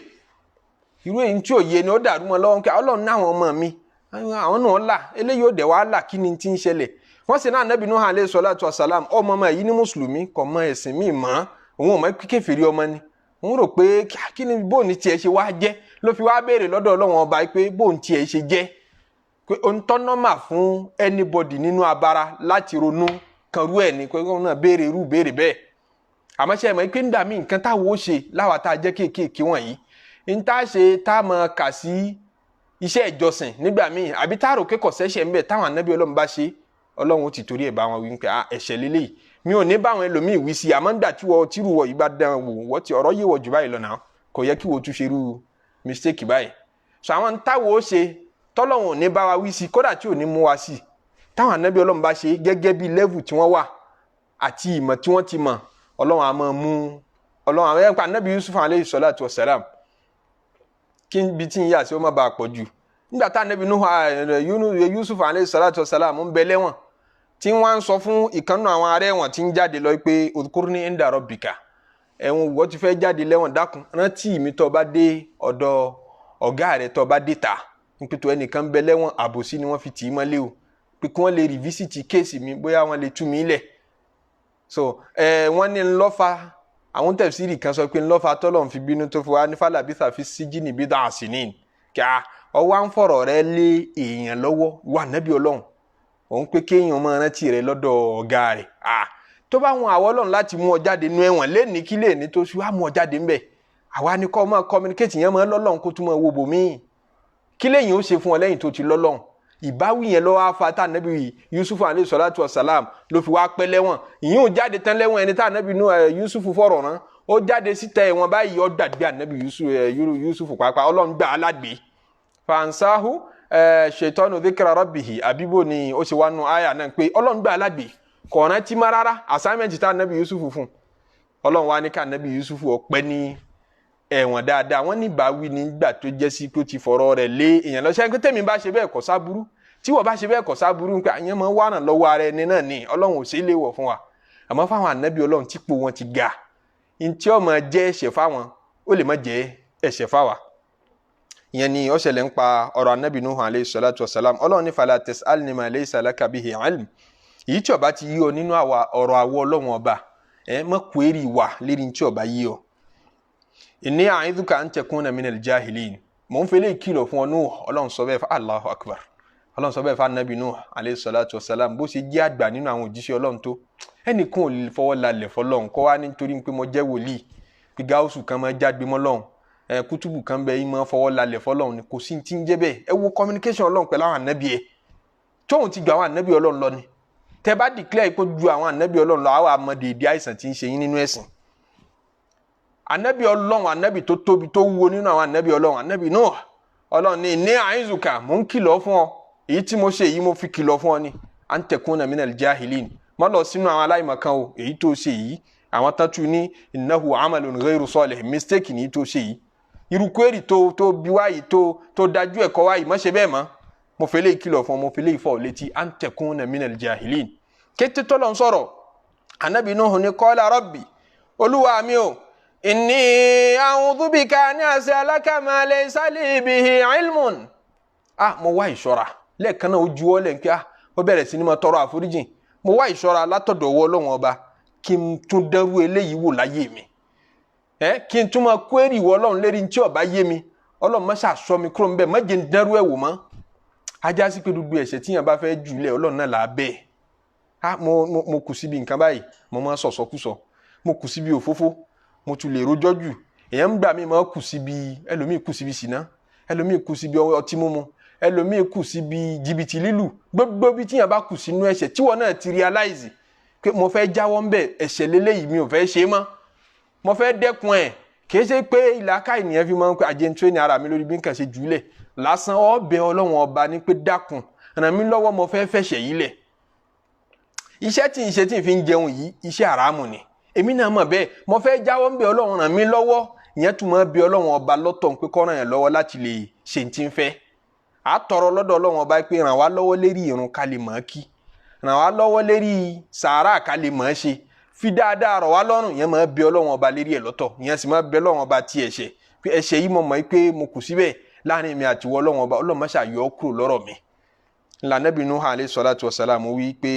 [SPEAKER 1] irú èyí tí ò yé ni ó dàrú mọ́ lọ́wọ́ pé Ọlọ́run náà àwọn ọmọ mi àwọn náà là eléyìí ó dẹ̀ wá là kí ni ti ń ṣẹlẹ̀ wọ́n sì náà Ànábì Nuhu alayhi salatu wassalam ọmọ yìí ní mùsùlùmí kò mọ ẹ̀sìn míì mọ́ òun ò mọ kékeré ọmọ ni òun rò pé kí ni bóun tiẹ̀ ṣe wá jẹ́ ló fi wá béèrè lọ́dọ̀ Ọlọ́run ọba pé bóun tiẹ̀ ṣe jẹ́ pé ohun tó nọ́mà fún anybody nínú abara láti ronú kan rú ẹ̀ ni pé wọ́n náà béèrè irú béèrè bẹ́ẹ̀ àmọ́ ṣe mọ̀ pé ń dà mí nǹkan táwọn ó ṣe láwa tá a jẹ́ kéékèèké wọ̀nyí ń tá a ṣe tá a mọ̀ kà sí iṣẹ́ ìjọsìn nígbà míì àbí tá a rò pé kò sẹ́ṣẹ̀ ń bẹ táwọn ànábì Ọlọ́run bá ṣe Ọlọ́run ó ti torí ẹ̀ bá wọn wí pé ẹ̀ṣẹ̀ lélẹ́yìí mi ò ní báwọn ẹlòmíì wí sí àmọ́ ń dà tí wọ́n tírú wọ̀ yìí bá dán wò wọ́n ti ọ̀rọ̀ yé wọ̀ jù báyìí lọ náà kò yẹ kí wọ́n tún ṣe irú mistake báyìí so àwọn táwọn ó ṣe tọ́lọ́run ò ní bá wa wí sí kódà tí ò ní mú wa sí táwọn ànábì Ọlọ́run bá ṣe gẹ́gẹ́ bí level tí wọ́n wà àti ìmọ̀ tí wọ́n ti mọ̀ Ọlọ́run á máa mú Ọlọ́run àwọn ẹ̀ka ànábì Yusuf alayhi salatu wassalam kí n bí tí ń yà sí ó má bàa pọ̀ jù nígbà tá ànábì Yusuf alayhi salatu wassalam ń bẹ lẹ́wọ̀n tí wọ́n ń sọ fún ìkànnù àwọn ará ẹ̀wọ̀n tí ń jáde lọ pé udhkurni inda rabbika ẹ̀wọ̀n wọ́n ti fẹ́ jáde lẹ́wọ̀n dákun rántí mi tó bá dé ọ̀dọ̀ ọ̀gá rẹ̀ tó bá dé ta nípìtò ẹnìkan bẹ lẹ́wọ̀n àbòsí ni wọ́n fi tì í mọ́lé o pé kí wọ́n lè rìvísìtì kéèsì mi bóyá wọ́n lè tú mi lẹ̀ so wọ́n ní ńlọ́fà àwọn tẹ̀síìrì kan sọ pé ńlọ́fà tọ́lọ́run fi bínú tó fi wá ní falabitha fi sijini bid'a sinin kí ọwọ́ à ń fọ̀rọ̀ rẹ lé èèyàn lọ́wọ́ wà nábì Ọlọ́run òun pé kéèyàn máa rántí rẹ lọ́dọ̀ ọ̀gá rẹ̀ tó bá wọn àwọn Ọlọ́run láti mú ọ jáde nú ẹ̀wọ̀n lẹ́ni kí lẹ́ni tó ṣe wá mú ọ jáde ńbẹ̀ àwa ni kọ́ máa communicate yẹn máa lọ́lọ́run kó tún máa wo bòmíì kí lẹ́yìn ó ṣe fún ọ lẹ́yìn tó ti lọ́lọ́run ìbáwí yẹn lọ́wọ́ afa tá ànábì Yusuf alayhi salatu wassalam ló fi wá pẹ́ lẹ́wọ̀n ìyẹn ò jáde tán lẹ́wọ̀n ẹni tá ànábì Yusuf fọ̀rọ̀ rán ó jáde síta ẹ̀wọ̀n báyìí ó dàgbé ànábì Yusuf pàápàá Ọlọ́run gbà á lágbè fansahu ṣètọ́nù dhikra rabbihi àbíbò ni ó ṣe wá nu àyà náà pé Ọlọ́run gbà á lágbè kò rántí má rárá assignment tá ànábì Yusuf fún Ọlọ́run wá ní ká ànábì Yusuf ọpẹ́ ní ẹ̀wọ̀n dáadáa wọ́n ní ìbáwí nígbà tó jẹ́ sí pé ó ti fọ̀rọ̀ rẹ̀ lé èèyàn lọ ṣẹ́yìn pé tèmi bá ṣe bẹ́ẹ̀ kọ́ sábúrú tí wọ́n bá ṣe bẹ́ẹ̀ kọ́ sábúrú pé àyẹn máa ń wà ràn lọ́wọ́ ara ẹni náà ni Ọlọ́run ò sí lè wọ̀ fún wa àmọ́ fáwọn ànábì Ọlọ́run típò wọn ti ga ntí ó máa jẹ́ ẹ̀ṣẹ̀ fáwọn ó lè má jẹ́ ẹ̀ṣẹ̀ fáwa ìyẹn ni ó ṣẹlẹ̀ ń pa ọ̀rọ̀ ànábì Nuhu alayhi salatu wassalam Ọlọ́run ní fala tas'alni ma laysa laka bihi ilm èyí tí ó bá ti yí ọ nínú ọ̀rọ̀ àwọ Ọlọ́run ọba má query wà lérí tí ó bá yí ọ inni a'idhuka an takuna minal jahilin mo ń fẹ́lẹ́ ìkìlọ̀ fún ọ Nuhu Ọlọ́run sọ bẹ́ẹ̀ fún Allahu akbar Ọlọ́run sọ bẹ́ẹ̀ fún ànábì Nuhu alayhi salatu wassalam bó ṣe jẹ́ àgbà nínú àwọn òjíṣẹ́ Ọlọ́run tó ẹnìkan ò lè fọwọ́ lálẹ̀ fọlọ́run kọ́ wá nítorí pé mo jẹ́ wòlíì pé gáúsù kan máa jágbe mọ́ lọ́run kútùbù kan bẹ yín máa fọwọ́ lálẹ̀ fọlọ́run ni kò sí ti ń jẹ́ bẹ́ẹ̀ ẹ wo communication Ọlọ́run pẹ̀lú àwọn ànábì ẹ̀ tóun ti gba àwọn ànábì Ọlọ́run lọ ni tẹ bá declare pé ju àwọn ànábì Ọlọ́run lọ àwọn àmọ̀dèdè àìsàn tí ń ṣe yín nínú ẹ̀sìn ànábì Ọlọ́run ànábì tó tóbi tó wúwo nínú àwọn ànábì Ọlọ́run ànábì Nuh Ọlọ́run ní àìzùkà mò ń kìlọ̀ fún ọ èyí tí mo ṣe èyí mo fi kìlọ̀ fún ọ ni an takuna minal jahilin má lọ sínú àwọn aláìmọ̀kan o èyí tó ṣe yìí àwọn tán tún ní innahu amalun ghayru salih mistake ní tó ṣe yìí irú kwérì tó bí wáyìí tó dájú ẹ̀kọ́ wáyìí má ṣe bẹ́ẹ̀ mọ́ mo fẹ́ lè kìlọ̀ fún ọ mo fẹ́ lè fọ́ létí an takuna minal jahilin kété tó lọ sọ̀rọ̀ ànábì Nuhu ní qala rabbi olúwa mi o inni a'udhu bika an as'alaka ma laysa li bihi ilmun mo wá ìṣọ́ra lẹ́ẹ̀kan náà ó juwọ́ lẹ́ǹkẹ́ ó bẹ̀rẹ̀ sí ní máa tọrọ àforíjìn mo wá ìṣọ́ra látọ̀dọ̀ ọwọ́ Ọlọ́run ọba kí n tún dẹ́rú eléyìí wò láyé mi kí n tún máa query ìwọ Ọlọ́run lérí tí ó bá yé mi Ọlọ́run má ṣàṣọ mi kúrò ńbẹ̀ má jẹ́ n dẹ́rú ẹ̀ wò mọ́ ajá sí pé gbogbo ẹ̀ṣẹ̀ tíyàn bá fẹ́ jùlẹ̀ Ọlọ́run náà là á bẹ́ẹ̀ mo kù síbi nǹkan báyìí mo máa sọ̀sọ́kùsọ mo kù síbi òfófó mo tún lè rojọ́ jù èèyàn gbà mí máa kù síbi ẹlòmíì kù síbi ṣìnà ẹlòmíì kù síbi ọtí mímu ẹlòmíì kù síbi jìbìtì lílù gbogbo bí tíyàn bá kù sínú ẹ̀ṣẹ̀ tíwọ náà ti realize pé mo fẹ́ jáwọ́ ńbẹ̀ ẹ̀ṣẹ̀ lélẹ́yìí mi ò fẹ́ ṣe mọ́ mo fẹ́ dẹ́kun ẹ̀ kì í ṣe pé ìlàkà ènìyàn fi máa ń pẹ́ àjẹntúrẹ́ ní ara mi lórí bí nǹkan ṣe jùlẹ̀ lásán ọbẹ̀ Ọlọ́run ọba ní pé dákun ràn mí lọ́wọ́ mo fẹ́ fẹ̀ṣẹ̀ yìí lẹ̀ iṣẹ́ tí ń ṣe tí ń fi ń jẹun yìí iṣẹ́ àràmù ni èmi náà mọ̀ bẹ́ẹ̀ mo fẹ́ jáwọ́ ńbẹ̀ Ọlọ́run ràn mí lọ́wọ́ ìyẹn tún máa bẹ̀ Ọlọ́run ọba lọ́tọ̀ pé kó ràn yẹn lọ́wọ́ láti lè ṣe ti ń fẹ́ àtọrọ lọ́dọ̀ Ọlọ́run ọba pé ràn wá lọ́wọ́ lérí ìrun ká lè mọ̀ kí ràn wá lọ́wọ́ lérí sàárà ká lè mọ̀ ẹ́ ṣe fi dáadáa rọ̀ wá lọ́rùn yẹn máa bẹ Ọlọ́run ọba lérí ẹ̀ lọ́tọ̀ ìyẹn sì máa bẹ Ọlọ́run ọba tí ẹ̀ṣẹ̀ pé ẹ̀ṣẹ̀ yìí mo mọ̀ pé mo kù síbẹ̀ láàrin mi àti wọ Ọlọ́run ọba Ọlọ́run má ṣà yọ kúrò lọ́rọ̀ mi. Ànábì Nuh alayhi salatu wassalam wí pé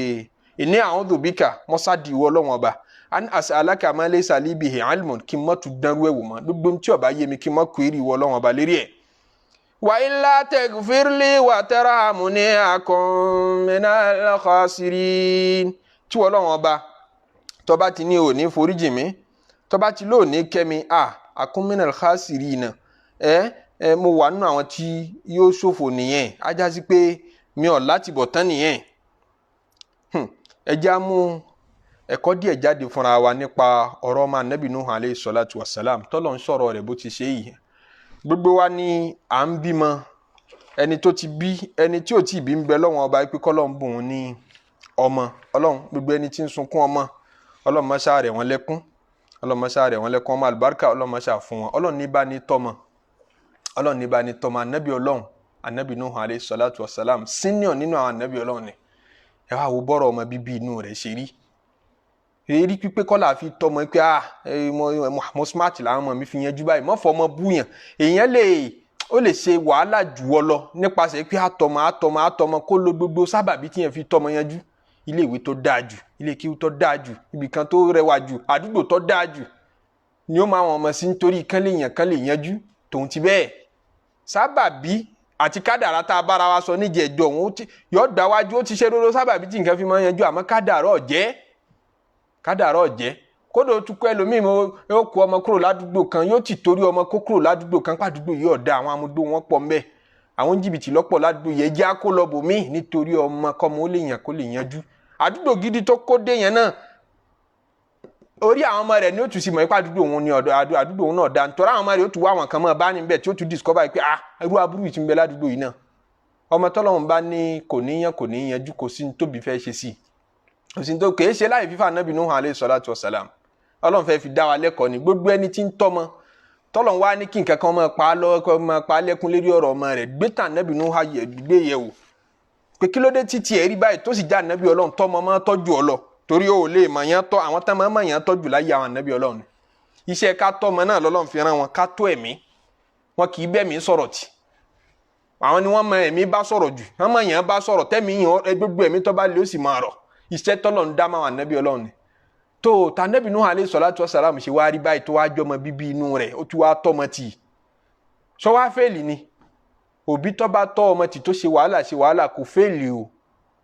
[SPEAKER 1] inni a'udhu bika mọ́sádìí wọ Ọlọ́run ọba an as'alaka ma laysa li bihi ilmun kí n má tún dánrú ẹ̀wò mọ́ gbogbo tí ó bá yé mi kí n má kú èrè wọ Ọlọ́run ọba lérí ẹ̀. wa illa taghfirli wa tarhamni akun minal khasirin tí wọ Ọlọ́run ọba tó bá ti ní ò ní foríjì mi tó bá ti lóò ní kẹ́mi akun minal khasirin mo wà nínú àwọn tí yóò ṣòfò nìyẹn ajá sí pé mi ò láti bọ̀ tán nìyẹn. ẹja mú ẹ̀kọ́ díẹ̀ jáde fúnra wa nípa ọ̀rọ̀ ọmọ Ànábì Nuh alayhi salatu wassalam tọ́lọ̀ ń sọ̀rọ̀ rẹ̀ bó ti ṣe yìí. gbogbo wa ni à ń bímọ ẹni tó ti bí ẹni tí ò tí ì bí ń bẹ lọ́wọ́n ọba pé kọ́lọ́ ń bùn ní ọmọ Ọlọ́run gbogbo ẹni tí ń sunkún ọmọ Ọlọ́run má ṣà rẹ̀ wọ́n lẹ́kún Ọlọ́run má ṣà rẹ̀ wọ́n lẹ́kún ọmọ àlùbáríkà Ọlọ́run má ṣà fún wọn Ọlọ́run ní bá ní tọ́mọ Ọlọ́run ní bá ní tọ́mọ Ànábì Ọlọ́run Ànábì Nuh alayhi salatu wassalam senior nínú àwọn Ànábì Ọlọ́run ni ẹ wá wo bọ́rọ̀ ọmọ bíbí inú rẹ̀ ṣe rí èrí pípé kọ́lá fi tọmọ pé mo smart làwọn ọmọ mi fi yanjú báyìí mọ́ fọmọ búyàn èèyàn ó lè ṣe wàhálà jù ọ lọ nípasẹ̀ pé àtọmọ kó lo gbogbo sábàbí tí yẹn fi tọmọ yanjú ilé ìwé tó dáa jù ilé kíwú tó dáa jù ibìkan tó rẹwà jù àdúgbò tó dáa jù ni ó máa wọn ọmọ sí nítorí kán lè yanjú tòun ti bẹ́ẹ̀ sábàbí àti kádàrá tá a bára wa sọ níjẹ̀ẹ́jọ́ òun yóò gbà wájú ó ti ṣe róró sábàbí tí nǹkan fi máa yanjú àmọ́ kádàrá ọ̀jẹ́ kódò tún kọ́ ẹlòmíì yóò kó ọmọ kúrò ládùúgbò kan yóò ti torí ọmọ kó kúrò ládùúgbò kan pàdúgbò yóò da àwọn amúgbó wọn pọ̀ mbẹ́ àwọn jìbìtì lọ́pọ̀ ládùúgbò yẹn jẹ́ àkó lọ bòmíì nítorí ọmọ kọ́mọ ó lè yàn kó lè yanjú àdúgbò gidi tó kó dé yẹn náà orí àwọn ọmọ rẹ̀ ni ó tún sì mọ̀ ipá àdúgbò òun ni àdúgbò òun náà da nítorí àwọn ọmọ rẹ̀ ó tún wá àwọn kan mọ́ bá níbẹ̀ tí ó tún discover pé irú aburú yìí ti ń bẹ ládùúgbò yìí náà ọmọ tọ́lọ́run bá ní kò ní yanjú kò sí ní tóbi fẹ́ ṣe sí kò sí ní tó kèé ṣe láì fífà Ànábì Nuh alayhi salatu wassalam Ọlọ́run fẹ́ fi dá wa lẹ́kọ̀ọ́ ni gbogbo ẹni tí ń tọ́mọ tọ́lọ́run wá ní kí nǹkan kan máa pa á lẹ́kún lérí ọ̀rọ̀ ọmọ rẹ̀ gbé tàn Ànábì Nuh gbé yẹ̀ wò pé kí ló dé títí ẹ̀rí báyìí tó sì já Ànábì Ọlọ́run tọ́mọ máa tọ́jú ọ lọ torí ó lè mọ̀ yẹn tọ́ àwọn tán máa yẹn tọ́jú láyé àwọn Ànábì Ọlọ́run iṣẹ́ ká tọ́mọ náà lọ́lọ́run fi rán wọn ká tó ẹ̀mí wọn kì í bẹ́ẹ̀mí sọ̀rọ̀ tì àwọn ni wọ́n mọ ẹ̀mí bá sọ̀rọ̀ jù wọ́n mọ yẹn bá sọ̀rọ̀ tẹ́mi yẹn gbogbo ẹ̀mí tó bá lè ó sì máa rọ̀ iṣẹ́ tọ́lọ́run dá máa wà Ànábì Ọlọ́run ni tó tànẹ́bì Nuh alayhi salatu wassalam ṣe wá rí báyìí tó wá jọmọ bíbí inú rẹ̀ ó tún wá tọ́mọ tì sọ wá fẹ́ẹ̀lì ni òbí tó bá tọ́ ọmọ tì tó ṣe wàhálà kò fẹ́ẹ̀lì o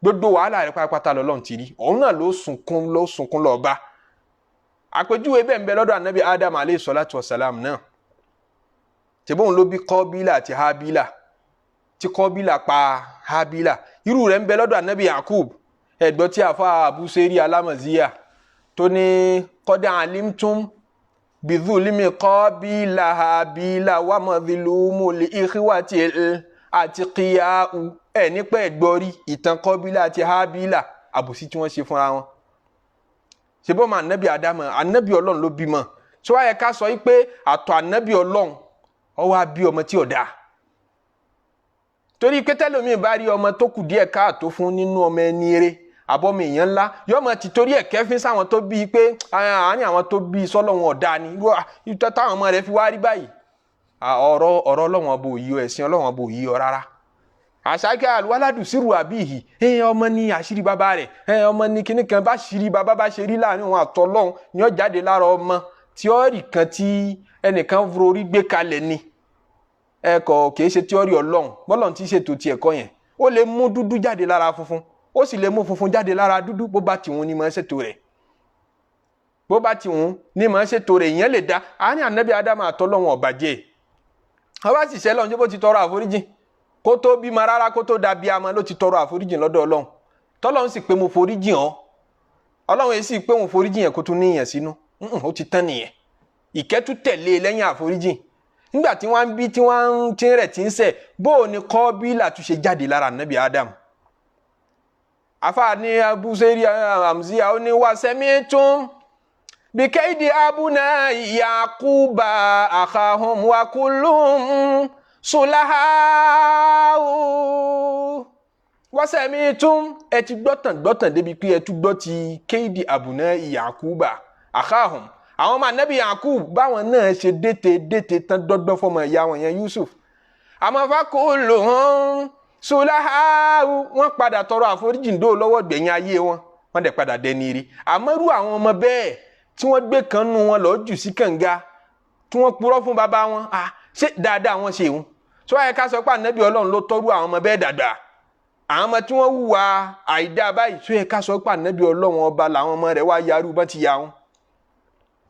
[SPEAKER 1] gbogbo wàhálà rẹ̀ pátápátá lọ́lọ́run ti rí òun náà ló sunkún lọ bá àpèjúwe bẹ́ẹ̀ ń bẹ lọ́dọ̀ Ànábì Adam alayhi salatu wassalam náà tẹ̀bọ́n ló bí Kọ́bílà àti Hábílà tí Kọ́bílà pa Hábílà irú rẹ̀ ń bẹ lọ́dọ̀ Ànábì Yakub ẹ̀gbọ́n tí àfa Abuseri Alámọ̀zíyà tó ní qad alimtum bidhulmi Qabila Habila wa madhlumu li ikhwati atqiya'u nípa ẹ̀gbọ́rí ìtàn Kọ́bílà àti Hábílà àbòsí tí wọ́n ṣe fúnra wọn ṣe bọ́ ma Ànábì Ádámù Ànábì Ọlọ́run ló bímọ tí wọ́n yẹ ká sọ pé àtọ̀ Ànábì Ọlọ́run ó wá bí ọmọ tí ò dáa torí pé tẹ́lómi bá rí ọmọ tó kù díẹ̀ káàtó fún nínú ọmọ ẹni eré àbọ̀mọ èèyàn ńlá yóò mọ̀ ti torí ẹ̀ kẹ́fín sáwọn tó bí pé àárín àwọn tó bí sọ́lọ́run ọ̀dà ni ìtọ́ táwọn ọmọ rẹ̀ fi wá rí báyìí ọ̀rọ̀ Ọlọ́run ọba ò yí ọ ẹ̀sìn Ọlọ́run ọba ò yí ọ rárá àṣàkẹ́ àlùwáládù sírù àbíyì ọmọ ní àṣírí bàbá rẹ̀ ọmọ ní kíní kan bá ṣírí bàbá bá ṣe rí láàrin òun àtọ́lọ́run ni ó jáde lára ọmọ tíọ́rì kan tí ẹnìkan forí gbé kalẹ̀ ni ẹ̀kọ́ kìí ṣe tíọ́rì Ọlọ́run bọ́lọ̀ tí ṣètò ti ẹ̀kọ́ yẹn ó lè mú dúdú jáde lára funfun ó sì lè mú funfun jáde lára dúdú bó bá tìhun ni máa ṣètò rẹ̀ bó bá tìhun ni máa ṣètò rẹ̀ ìyẹn lè dá àárín Ànábì Ádámù àtọ́lọ́run ọ̀bàjẹ́ ọba sì ṣẹlẹ̀ ọ̀njẹ́ bó ti tọrọ àforíjì kó tó bímọ rárá kó tó dàbí amọ ló ti tọrọ àforíjì lọ́dọ̀ Ọlọ́run tọ́lọ́run sì pé mo foríjì hàn Ọlọ́run yìí sì pé mo foríjì yẹn kó tún níyàn sínú ó ti tán nìyẹn ìkẹ́tù tẹ̀lé lẹ́yìn àforíjì nígbà tí wọ́n ń bí tí wọ́n ń tí rẹ̀ tí ń sẹ̀ bóò ni Kọ́bílà tún ṣe jáde lára Ànábì Ádámù afa ní Abuseri Amziya ó ní wá sẹ́mi tún bí kéde abúná Yakuba akhahum wa kullum sulahau wasami'tum ẹ ti gbọ́tàn débi pé ẹ tún gbọ́ ti kéèdì àbùnà Yakuba akhahum àwọn ọmọ anabi Yakub báwọn náà ṣe dètè tán dọ́gbọ́n fọmọ ìyá wọn yẹn Yusuf àmọ́ fakulluhum sulahawu wọ́n padà tọrọ àforíjì ńdó lọ́wọ́ gbẹ̀yìn ayé wọ́n dẹ̀ padà dẹni rí àmọ́ irú àwọn ọmọ bẹ́ẹ̀ tí wọ́n gbé kan nù wọn lọ́ọ́ jù sí kànga tí wọ́n purọ́ fún bàbá wọn ṣé dáadáa wọn ṣe òun sọ yẹ ká sọ pé ànábì Ọlọ́run ló tọ́rú àwọn ọmọ bẹ́ẹ̀ dàgbà àwọn ọmọ tí wọ́n hùwà àìdá báyìí sọ yẹ ká sọ pé ànábì Ọlọ́run ọba làwọn ọmọ rẹ̀ wá yarú bọ́n ti ya wọn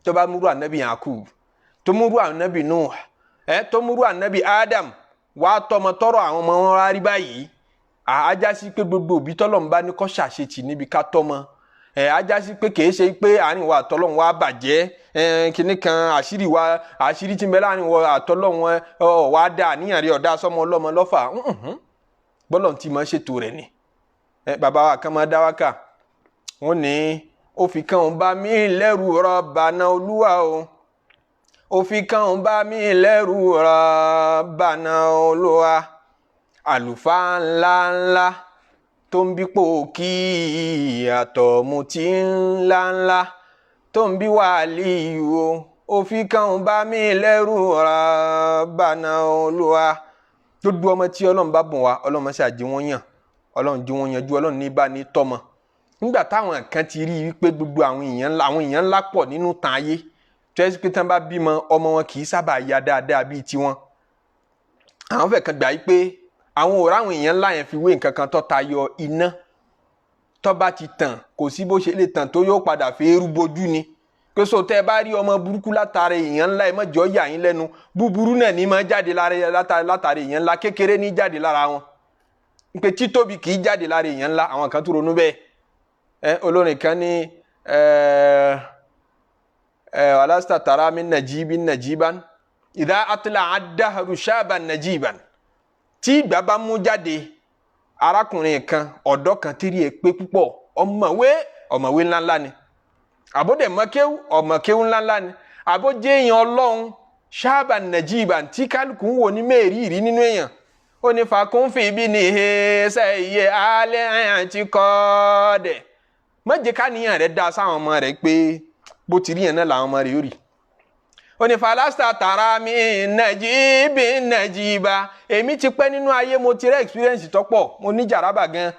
[SPEAKER 1] tó bá múrú ànábì Yakub tó múrú ànábì Nuh tó múrú ànábì Adam wàá tọmọ tọrọ àwọn ọmọ wọn wá rí báyìí ajá sí pé gbogbo òbí tọ́lọ́run bá ní kó ṣàṣetì níbi ká tọ́mọ ajá sí pé kìí ṣe pé àárín wa àtọ́lọ́run wa bàjẹ́ kíní kan àṣírí tí ń bẹ láàrin wa àtọ́lọ́run wa dá àníyàn rí ọ̀dá sọmọ ọlọ́mọ lọ́fà bọ́lọ̀ tí máa ṣètò rẹ̀ ni bàbá wa kan máa dá wákà wọ́n ní ó fi kàn ń bá mi lẹ́rù Rabbana Olúwa o ó fi kàn ń bá mi lẹ́rù Rabbana Olúwa àlùfáà ńláńlá tó ń bí pòkì àtọ̀mùtí ńláńlá tó ń bí wàlíù o ó fi kàn ń bá mi lẹ́rù Rabbana Olúwa gbogbo ọmọ tí Ọlọ́run bá bùn wá Ọlọ́run ṣe àjí wọn yàn Ọlọ́run jí wọn yanjú Ọlọ́run ní bá ní tọ́mọ nígbà táwọn kan ti rí i wípé gbogbo àwọn èèyàn ńlá pọ̀ nínú tàn ayé tó yẹ pé tán bá bímọ ọmọ wọn kì í sábà ya dáadáa bíi tiwọn àwọn fẹ́ kan gbà yí pé àwọn òrà àwọn èèyàn ńlá yẹn fi wé nǹkan kan tó tayọ iná tó bá ti tàn kò sí bó ṣe lè tàn tó yóò padà fi eru bojú ni pé so tẹ́ bá rí ọmọ burúkú látàrí èèyàn ńlá ẹ má jọ yà yín lẹ́nu búburú náà ní máa jáde látàrí èèyàn ńlá kékeré ní jáde lára wọn pé títóbi kì í jáde lára èèyàn ńlá àwọn kan tó ronú bẹ́ẹ̀ olórin kan ní alasta tara min najibin najiban idha atla ad-dahru shaban najiban tí ìgbà bá mú jáde arákùnrin kan ọ̀dọ́ kan tírí ẹ̀ pé púpọ̀ ọ̀mọ̀wé ńláńlá ni àbódẹ̀ ọ̀mọ̀kéwú ńláńlá ni àbójẹ́ èèyàn Ọlọ́run ṣáàbà nàìjíríà tí kálukú ń wò ní mẹ́rìírí nínú èèyàn ó ní fàkúnfì bí ní ṣe iye alẹ́ àti kọ́ dẹ̀ mọ́jẹ́ káníyàn rẹ̀ dá sáwọn ọmọ rẹ̀ pé bó ti rí yẹn náà làwọn ọmọ rẹ̀ yóò rí ó ní falasta tara mi nàìjíríà èmi ti pẹ́ nínú ayé mo ti rẹ́ experience tọ́pọ̀ mo ní jàrábà gan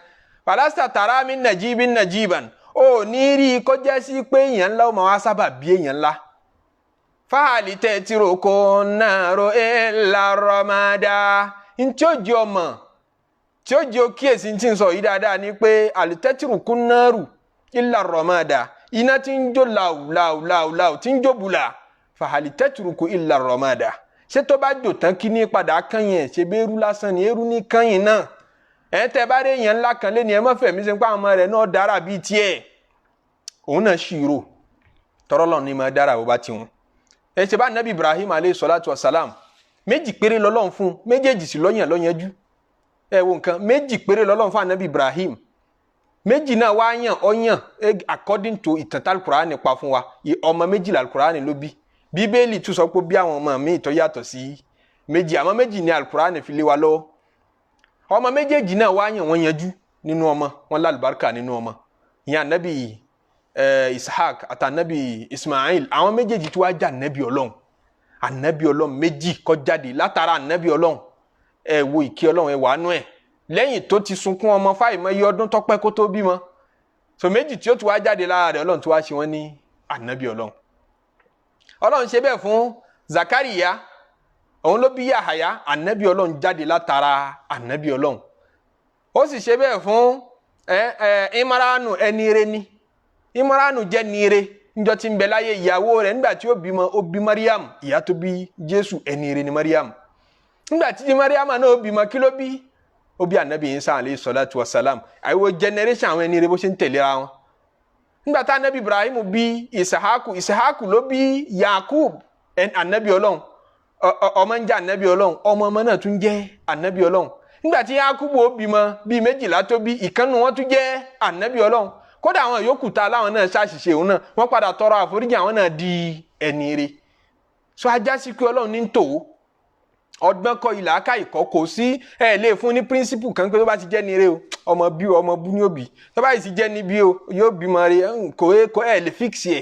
[SPEAKER 1] falasta tara mi nàìjíríà ó ní rí kó jẹ́ sí pé èèyàn ńlá ó máa wá sábà bí èèyàn ńlá fáàlì tẹ́ ti rò kó náà ro èèlà rọmọdá tí ó jẹ́ ọmọ tí ó jẹ́ kíyèsí tí ń sọ yìí dáadáa ni pé àlùtẹ́tìrù kún náà rù ìlà rọmọdá iná tí ń jó làwùlàwùlàwù tí ń jó bùlà fàhàlì tẹ́tùrùkù ìlà rọ̀mọ́dà ṣé tó bá jò tán kí ní padà kányìn ṣe bí eru lásán ni eru ní kányìn náà tẹ́ bá rí èèyàn ńlá kan lé ní ẹ má fẹ̀mí sí pé àwọn ọmọ rẹ̀ náà dára bíi tiẹ̀ òun náà ṣìrò tọ́rọ́lọ́ ní máa dára bó bá ti wọn. ṣe bá nàbí Ibrahim aleyhi salatu wasalam méjì péré lọ́lọ́run fún méjèèjì sì lọ́yànjú wo nǹkan méjì péré lọ́lọ́run fún ànábì Ibrahim méjì náà wá yàn ọyàn according to ìtàn tí Al-Qur'ani pa fún wa ọmọ méjìlá Al-Qur'ani ló bí bíbélì tún sọ pé bí àwọn ọmọ míì tó yàtọ̀ sí méjì àmọ́ méjì ni Al-Qur'ani fi lé wa lọ́wọ́ ọmọ méjèèjì náà wá yàn wọ́n yanjú nínú ọmọ wọn lálùbáríkà nínú ọmọ ìyẹn ànábì Ishaq àti ànábì Ismail àwọn méjèèjì tí wàá jà ànábì Ọlọ́run méjì kó jáde látara ànábì Ọlọ́run wo ìkẹ́ Ọlọ́run wàánú lẹ́yìn tó ti sunkún ọmọ fáìmọye ọdún tọ́pẹ́ kó tó bímọ so méjì tí ó ti wá jáde lára rẹ̀ Ọlọ́run tí wá ṣe wọ́n ní ànábì Ọlọ́run ṣe bẹ́ẹ̀ fún Zakariya òun ló bí Yahaya ànábì Ọlọ́run jáde látara ànábì Ọlọ́run ó sì ṣe bẹ́ẹ̀ fún Imranu ẹnire ní Imranu jẹ́ nire níjọ́ tí ń bẹ láyé ìyàwó rẹ̀ nígbà tí ó bímọ ó bí Mariam ìyá tó bí Jésù ẹnire ní Mariam nígbà tí Mariam náà ó bímọ kí ló bí ó bí anabi Isa alayhi salatu wasalam àìwò generation àwọn ẹni rẹ bó ṣe ń tẹ̀léra wọn nígbà tá anabi Ibrahim bí Isahaku ló bí Yakub anabi Ọlọ́run ọmọ ń jẹ́ anabi Ọlọ́run ọmọ náà tún jẹ́ anabi Ọlọ́run nígbà tí Yakubu ó bímọ bíi méjìlá tó bí ìkànnù wọn tún jẹ́ anabi Ọlọ́run kódà àwọn yòókù ta láwọn náà ṣàṣìṣe òun náà wọ́n padà tọrọ àforíjì àwọn náà di ẹni rẹ so ajá sí pé Ọlọ́run ní tòó ọgbọ́n kọ́ ilà aka ìkọ́ kò sí ẹ lè fún ní principle kan pé tó bá ti jẹ́ ní rẹ o ọmọ bú ní òbí tó bá ti jẹ́ níbí o yóò bímọ rẹ kò ẹ lè fix ẹ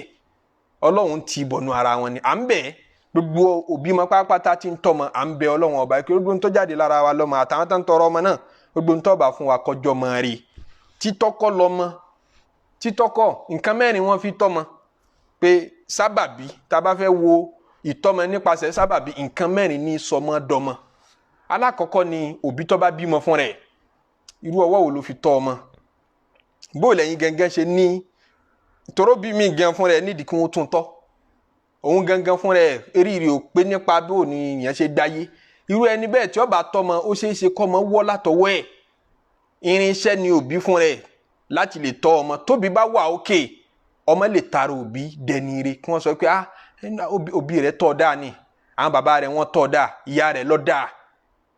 [SPEAKER 1] ọlọ́run ti bọ̀nù ara wọn ni à ń bẹ̀ gbogbo òbí mọ pápátá tí ń tọ́mọ à ń bẹ ọlọ́run ọba kí gbogbo ń tó jáde lára wa lọ́mọ àtàwọn tó ń tọrọ ọmọ náà gbogbo ń tọ́ba fún wa kọjọ́ mọ rè títọ́kọ́ lọ́mọ títọ́kọ́ nǹkan mẹ́rin wọ́n fi tọ́mọ pé sábàbí tá a bá fẹ́ wo ìtọ́mọ nípasẹ̀ sábàbí nǹkan mẹ́rin ní sọmọ dọmọ alákọ̀ọ́kọ́ ni òbí tó bá bímọ fún rẹ̀ irú ọwọ́ wo ló fi tọ́ ọmọ bó lẹ́yìn gangan ṣe ní tòró bí mi gan fún rẹ̀ nídìí kí wọ́n tún tọ́ òun gangan fún rẹ̀ eríire ò pé nípa bó ni ìyẹn ṣe gbáyé irú ẹni bẹ́ẹ̀ tí ó bá tọ́mọ ó ṣeé ṣe kọ́mọ wọ́ látọwọ́ ẹ̀ irinṣẹ́ ni òbí fún rẹ̀ láti lè tọ́ ọmọ tóbi bá wà ókè ọmọ lè tara òbí dẹni ire kí wọ́n sọ pé òbí rẹ̀ tọ́ dáa ni àwọn bàbá rẹ̀ wọ́n tọ́ dáa ìyá rẹ̀ lọ́ dáa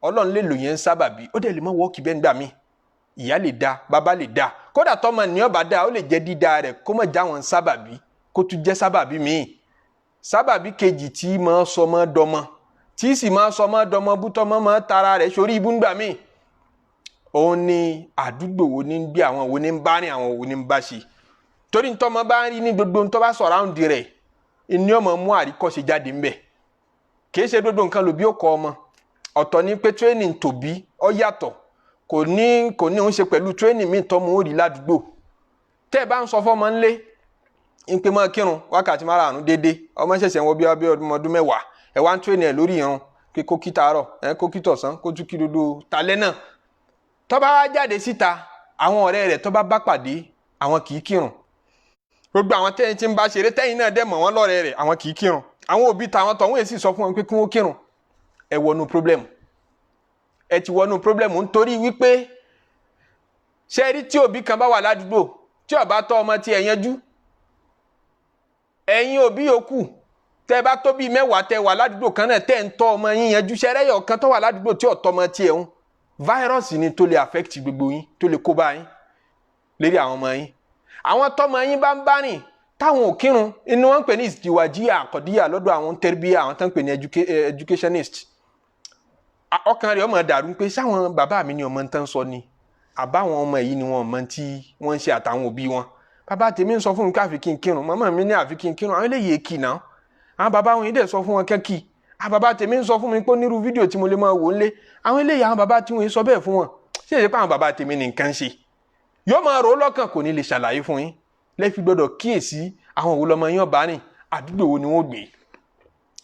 [SPEAKER 1] ọlọ́run lè lò yẹn sábàbí ó dẹ̀ lè mọ́ wọ́ọ̀kì bẹ́ẹ̀ nígbà míì ìyá lè dáa bàbá lè dáa kódà tọ́mọ ní ọba dáa ó lè jẹ́ dídá rẹ̀ kó mọ̀ já wọn sábàbí kó tún jẹ́ sábàbí míì sábàbí kejì tí máa sọmọ dọmọ tí sì máa sọmọ dọmọ bútọmọ máa tara rẹ̀ sórí ibú nígbà míì òun ni àdúgbò wo ní bí àwọn wo ní ń bá rìn àwọn wo ní ń bá ṣe torí ntọ́mọ bá ń rí ní gbogbo ntọ́ bá sọ̀ráùndì rẹ̀ ìní ọmọ mú àríkọ́ṣe jáde ńbẹ̀ kìí ṣe gbogbo nǹkan lòbí ó kọ́ ọmọ ọ̀tọ̀ ni pé training tòbí ó yàtọ̀ kò ní òun ṣe pẹ̀lú training míì tọ́mọ ó rí ládùúgbò tẹ́ ẹ bá ń sọ fọ́mọ ńlé ń pe mọ́ kírun wákàtí márùn-ún déédéé ọmọ ṣẹ̀ṣẹ̀ wọ bí ọdún mẹ́wàá ẹ̀ wá ń training ẹ̀ lórí ìrun pé kó kí tàárọ̀ kó kí tọ̀sán kó tún kí dodo talẹ́ náà tó bá wá jáde síta àwọn ọ̀rẹ́ rẹ̀ tó bá bá pàdé àwọn kì í kírun gbogbo àwọn tẹ́yìn tí ń bá ṣeré tẹ́yìn náà dẹ̀ mọ̀ wọ́n lọ́rẹ́ rẹ̀ àwọn kì í kírun àwọn òbí tàwọn tọ̀hún èsì sọ fún wọn pé kí wọ́n kírun ẹ wọnú problem ẹ ti wọnú problem nítorí wípé ṣẹ́rí tí òbí kan bá wà ládùúgbò tí ó bá tọ́ ọmọ tí ẹ yanjú ẹ̀yin òbí yòókù tẹ́ bá tó bíi mẹ́wàá tẹ́ wà ládùúgbò kan náà tẹ́ ń tọ́ ọmọ yín yanjú ṣẹ́rẹ́yọ̀ kan tó wà ládùúgbò tí ò tọ́ ọmọ tí ẹ̀ ń fáírọ́ọ̀sì ni tó lè affect gbogbo yín tó lè kó bá yín lérí àwọn ọmọ yín àwọn tọ́mọ yín bá ń bá rìn táwọn ò kírun inú wọn ń pè ní ìdìwàjíyà àkọ́díyà lọ́dọ̀ àwọn tẹ́rìbíyà àwọn tó ń pè ní educationist ọkàn rẹ̀ ọmọ dàrú pé sáwọn bàbá mi ni ọmọ ń tán sọ ni àbáwọn ọmọ yìí ni wọn mọ tí wọ́n ń ṣe àtàwọn òbí wọn bàbá tèmi ń sọ fún mi pé àfi kí n kírun màmá mi ní àfi kí n kírun àwọn eléyìí èkì náà àwọn bàbá wọn yìí dẹ̀ sọ fún wọn kẹ́kì àwọn bàbá tèmi ń sọ fún mi pé onírú fídíò tí mo lè máa wò ńlé àwọn eléyìí àwọn bàbá tí wọ́n sọ bẹ́ẹ̀ fún wọn ṣé èyí pé àwọn bàbá tèmi ní nǹkan ṣe yóò máa rò ó lọ́kàn kò ní lè ṣàlàyé fún yín lẹ́fi gbọ́dọ̀ kíyèsí àwọn òwò lọmọ yín ọ̀bá rìn àdúgbò wo ni wọ́n gbé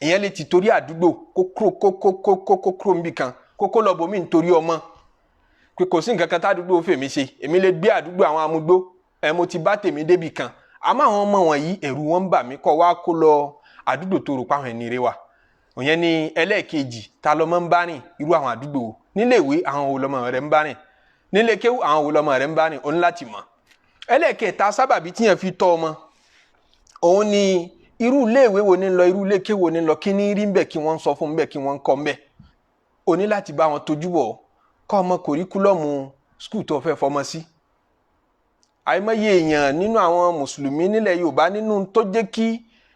[SPEAKER 1] ìyẹn lè ti torí àdúgbò kó kúrò níbì kan kó lọ bòmí nítorí ọmọ pé kò sí nǹkan kan tádùúgbò fèmí ṣe èmi lè gbé àdúgbò àwọn amúgbó mo ti bá tèmi débì kan àmọ́ àwọn ọmọ wọ̀nyí ẹ̀rù wọn ń bà mí kọ́ wá kó lọ àdúgbò tó rò páwọn ẹni rẹ wà òyìn ni ẹlẹ́ẹ̀kejì ta lọmọ ń bá rìn irú àwọn àdúgbò nílé ìwé àwọn òwò lọmọ rẹ ń bá rìn nílé kéwú àwọn òwò lọmọ rẹ ń bá rìn òun láti mọ̀ ẹlẹ́ẹ̀kẹta sábàbí tíyẹn fi tọ́ ọmọ òun ni irú ilé ìwé wo ni lọ irú ilé kéwú wo ni lọ kí ní rí ń bẹ̀ kí wọ́n ń sọ fún ń bẹ̀ kí wọ́n ń kọ́ ń bẹ̀ o ní láti bá wọn tójú bọ̀ kọ́ ọmọ kòríkúlọ́ọ̀mù skul tó fẹ́ fọmọ sí àìmọye èèyàn nínú àwọn mùsùlùmí nílẹ̀ Yorùbá nínú tó jẹ́ kí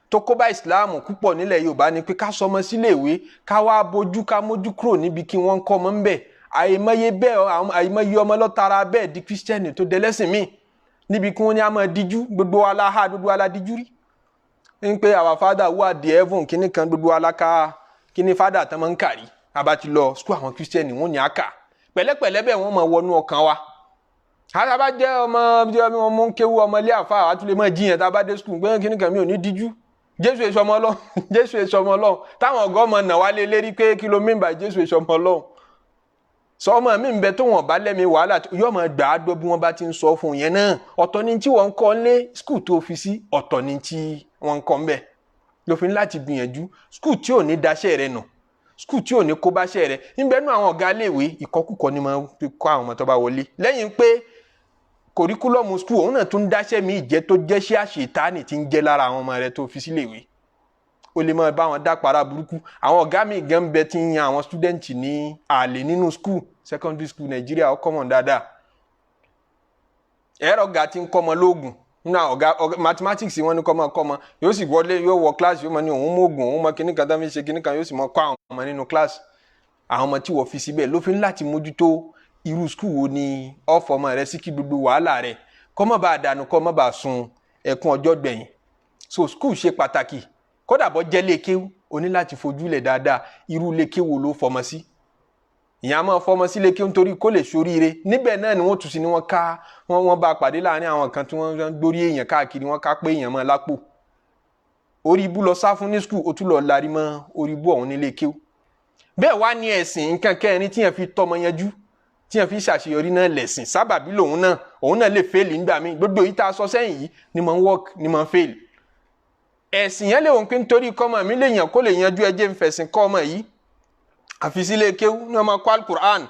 [SPEAKER 1] tó kó bá ìsìláàmù púpọ̀ nílẹ̀ Yorùbá ni pé ká sọmọ sílé ìwé ká wá bójú ká mójú kúrò níbi kí wọ́n ń kọ́ ọmọ ń bẹ̀ àìmọye ọmọ lọ́tara bẹ́ẹ̀ di kírísítẹ́nì tó dẹlẹ́sìn míì níbi kí wọ́n ní a máa díjú gbogbo aláha gbogbo aládíjú rí ń pé our father who art in heaven kíní kan gbogbo aláka kíní father tán máa ń kàrí abati lọ skul àwọn kírísítẹ́nì wọ́n ní àkà pẹ̀lẹ́pẹ̀lẹ́ bẹ́ẹ̀ wọ́n máa wọnú ọkàn wa àtàbá jẹ́ ọmọ ń kéwú ọmọ ilé àfa àtúlẹ̀ mọ́ jiyàn tá a bá dé skul gbẹ́yìn kíní kan mi ò ní díjú Jésù èso ọmọ Ọlọ́run Jésù èso ọmọ Ọlọ́run táwọn ọ̀gá ọmọ nà wálé lérí pé kí ló mean by Jésù èso ọmọ Ọlọ́run sọmọ mi ń bẹ tó wọn bá lẹ́mi wàhálà yóò máa gbà á gbọ́ bí wọ́n bá ti ń sọ fún yẹn náà ọ̀tọ̀ ni tí wọ́n ń kọ́ lé skul tó fi sí ọ̀tọ̀ ni tí wọ́n ń kọ́ ń bẹ̀ lófin láti gbìyànjú skul tí ò ní daṣẹ́ rẹ nù skul tí ò ní kó báṣẹ́ rẹ níbẹ̀ nú àwọn ọ̀gá iléèwé ìkọ́kùkọ́ ni máa fi kọ́ àwọn ọmọ tó bá wọlé lẹ́yìn pé kòríkúlọ́ọ̀mù skul òun náà tún dáṣẹ́ mi ìjẹ́ tó jẹ́ sí àṣetánì tí ń jẹ́ lára àwọn ọmọ rẹ tó fi síléèwé o lè máa bá wọn dápara burúkú àwọn ọ̀gá mi gan bẹ ti ń yan àwọn stúdẹ̀ǹtì ní àlè nínú skul secondary school Nàìjíríà ó kọ́mọ̀ dáadáa ẹ̀rọ ọ̀gá ti ń kọ́mọ lóògùn nínú ọ̀gá mathematics wọn ní kọ́mọ yóò sì wọlé yóò wọ kíláàsì yóò mọ ní òun mọ ògùn òun mọ kíní kan tó fi ṣe kíní kan yóò sì mọ kọ́ àwọn ọmọ nínú kíláàsì àwọn ọmọ tí wọ́n fi síbẹ̀ ló fi ń láti mójútó irú skul wo ni ọ̀fọ̀mọ rẹ sí kí gbogbo wàhálà rẹ kó má bàa dànù kó má bàa sun ẹkún ọjọ́ gbẹ̀yìn. So skul ṣe pàtàkì, kódà bọ́ jẹ́ lékéwú o ní láti fojúlẹ̀ dáadáa irú lékéwú ló fọmọ sí. ìyá máa fọmọ sí lékéwú nítorí kó lè ṣoríire, níbẹ̀ náà ni wọ́n tún sí ni wọ́n bá pàdé láàrin àwọn kan tí wọ́n gbórí èèyàn káàkiri, wọ́n ká pé èèyàn mọ́ lápò. orí ibú lọ sá fún ní skul, o tún lọ larí mọ́ orí ibú ọ̀hún ní lékéwú. bẹ́ẹ̀ wá ní ẹ̀sìn nǹkan kẹrin tíyẹn fi tọmọ yanjú, tíyẹn fi ṣàṣeyọrí náà lẹ̀sìn. sábàbí lòun náà, òun náà lè fẹ́ẹ̀lì nígbà míì. gbogbo yìí tá a sọ sẹ́yìn yìí ni mò ń work ni mò ń fẹ́ẹ̀lì. ẹ̀sìn yẹn lè wọ́n pé nítorí kọ́mọ mi lè yàn kó lè yanjú ẹjẹ́ ìfẹ̀sìn kọ́ ọmọ yìí àfi sílé kéwú ní ọmọ kọ́ alukur'an.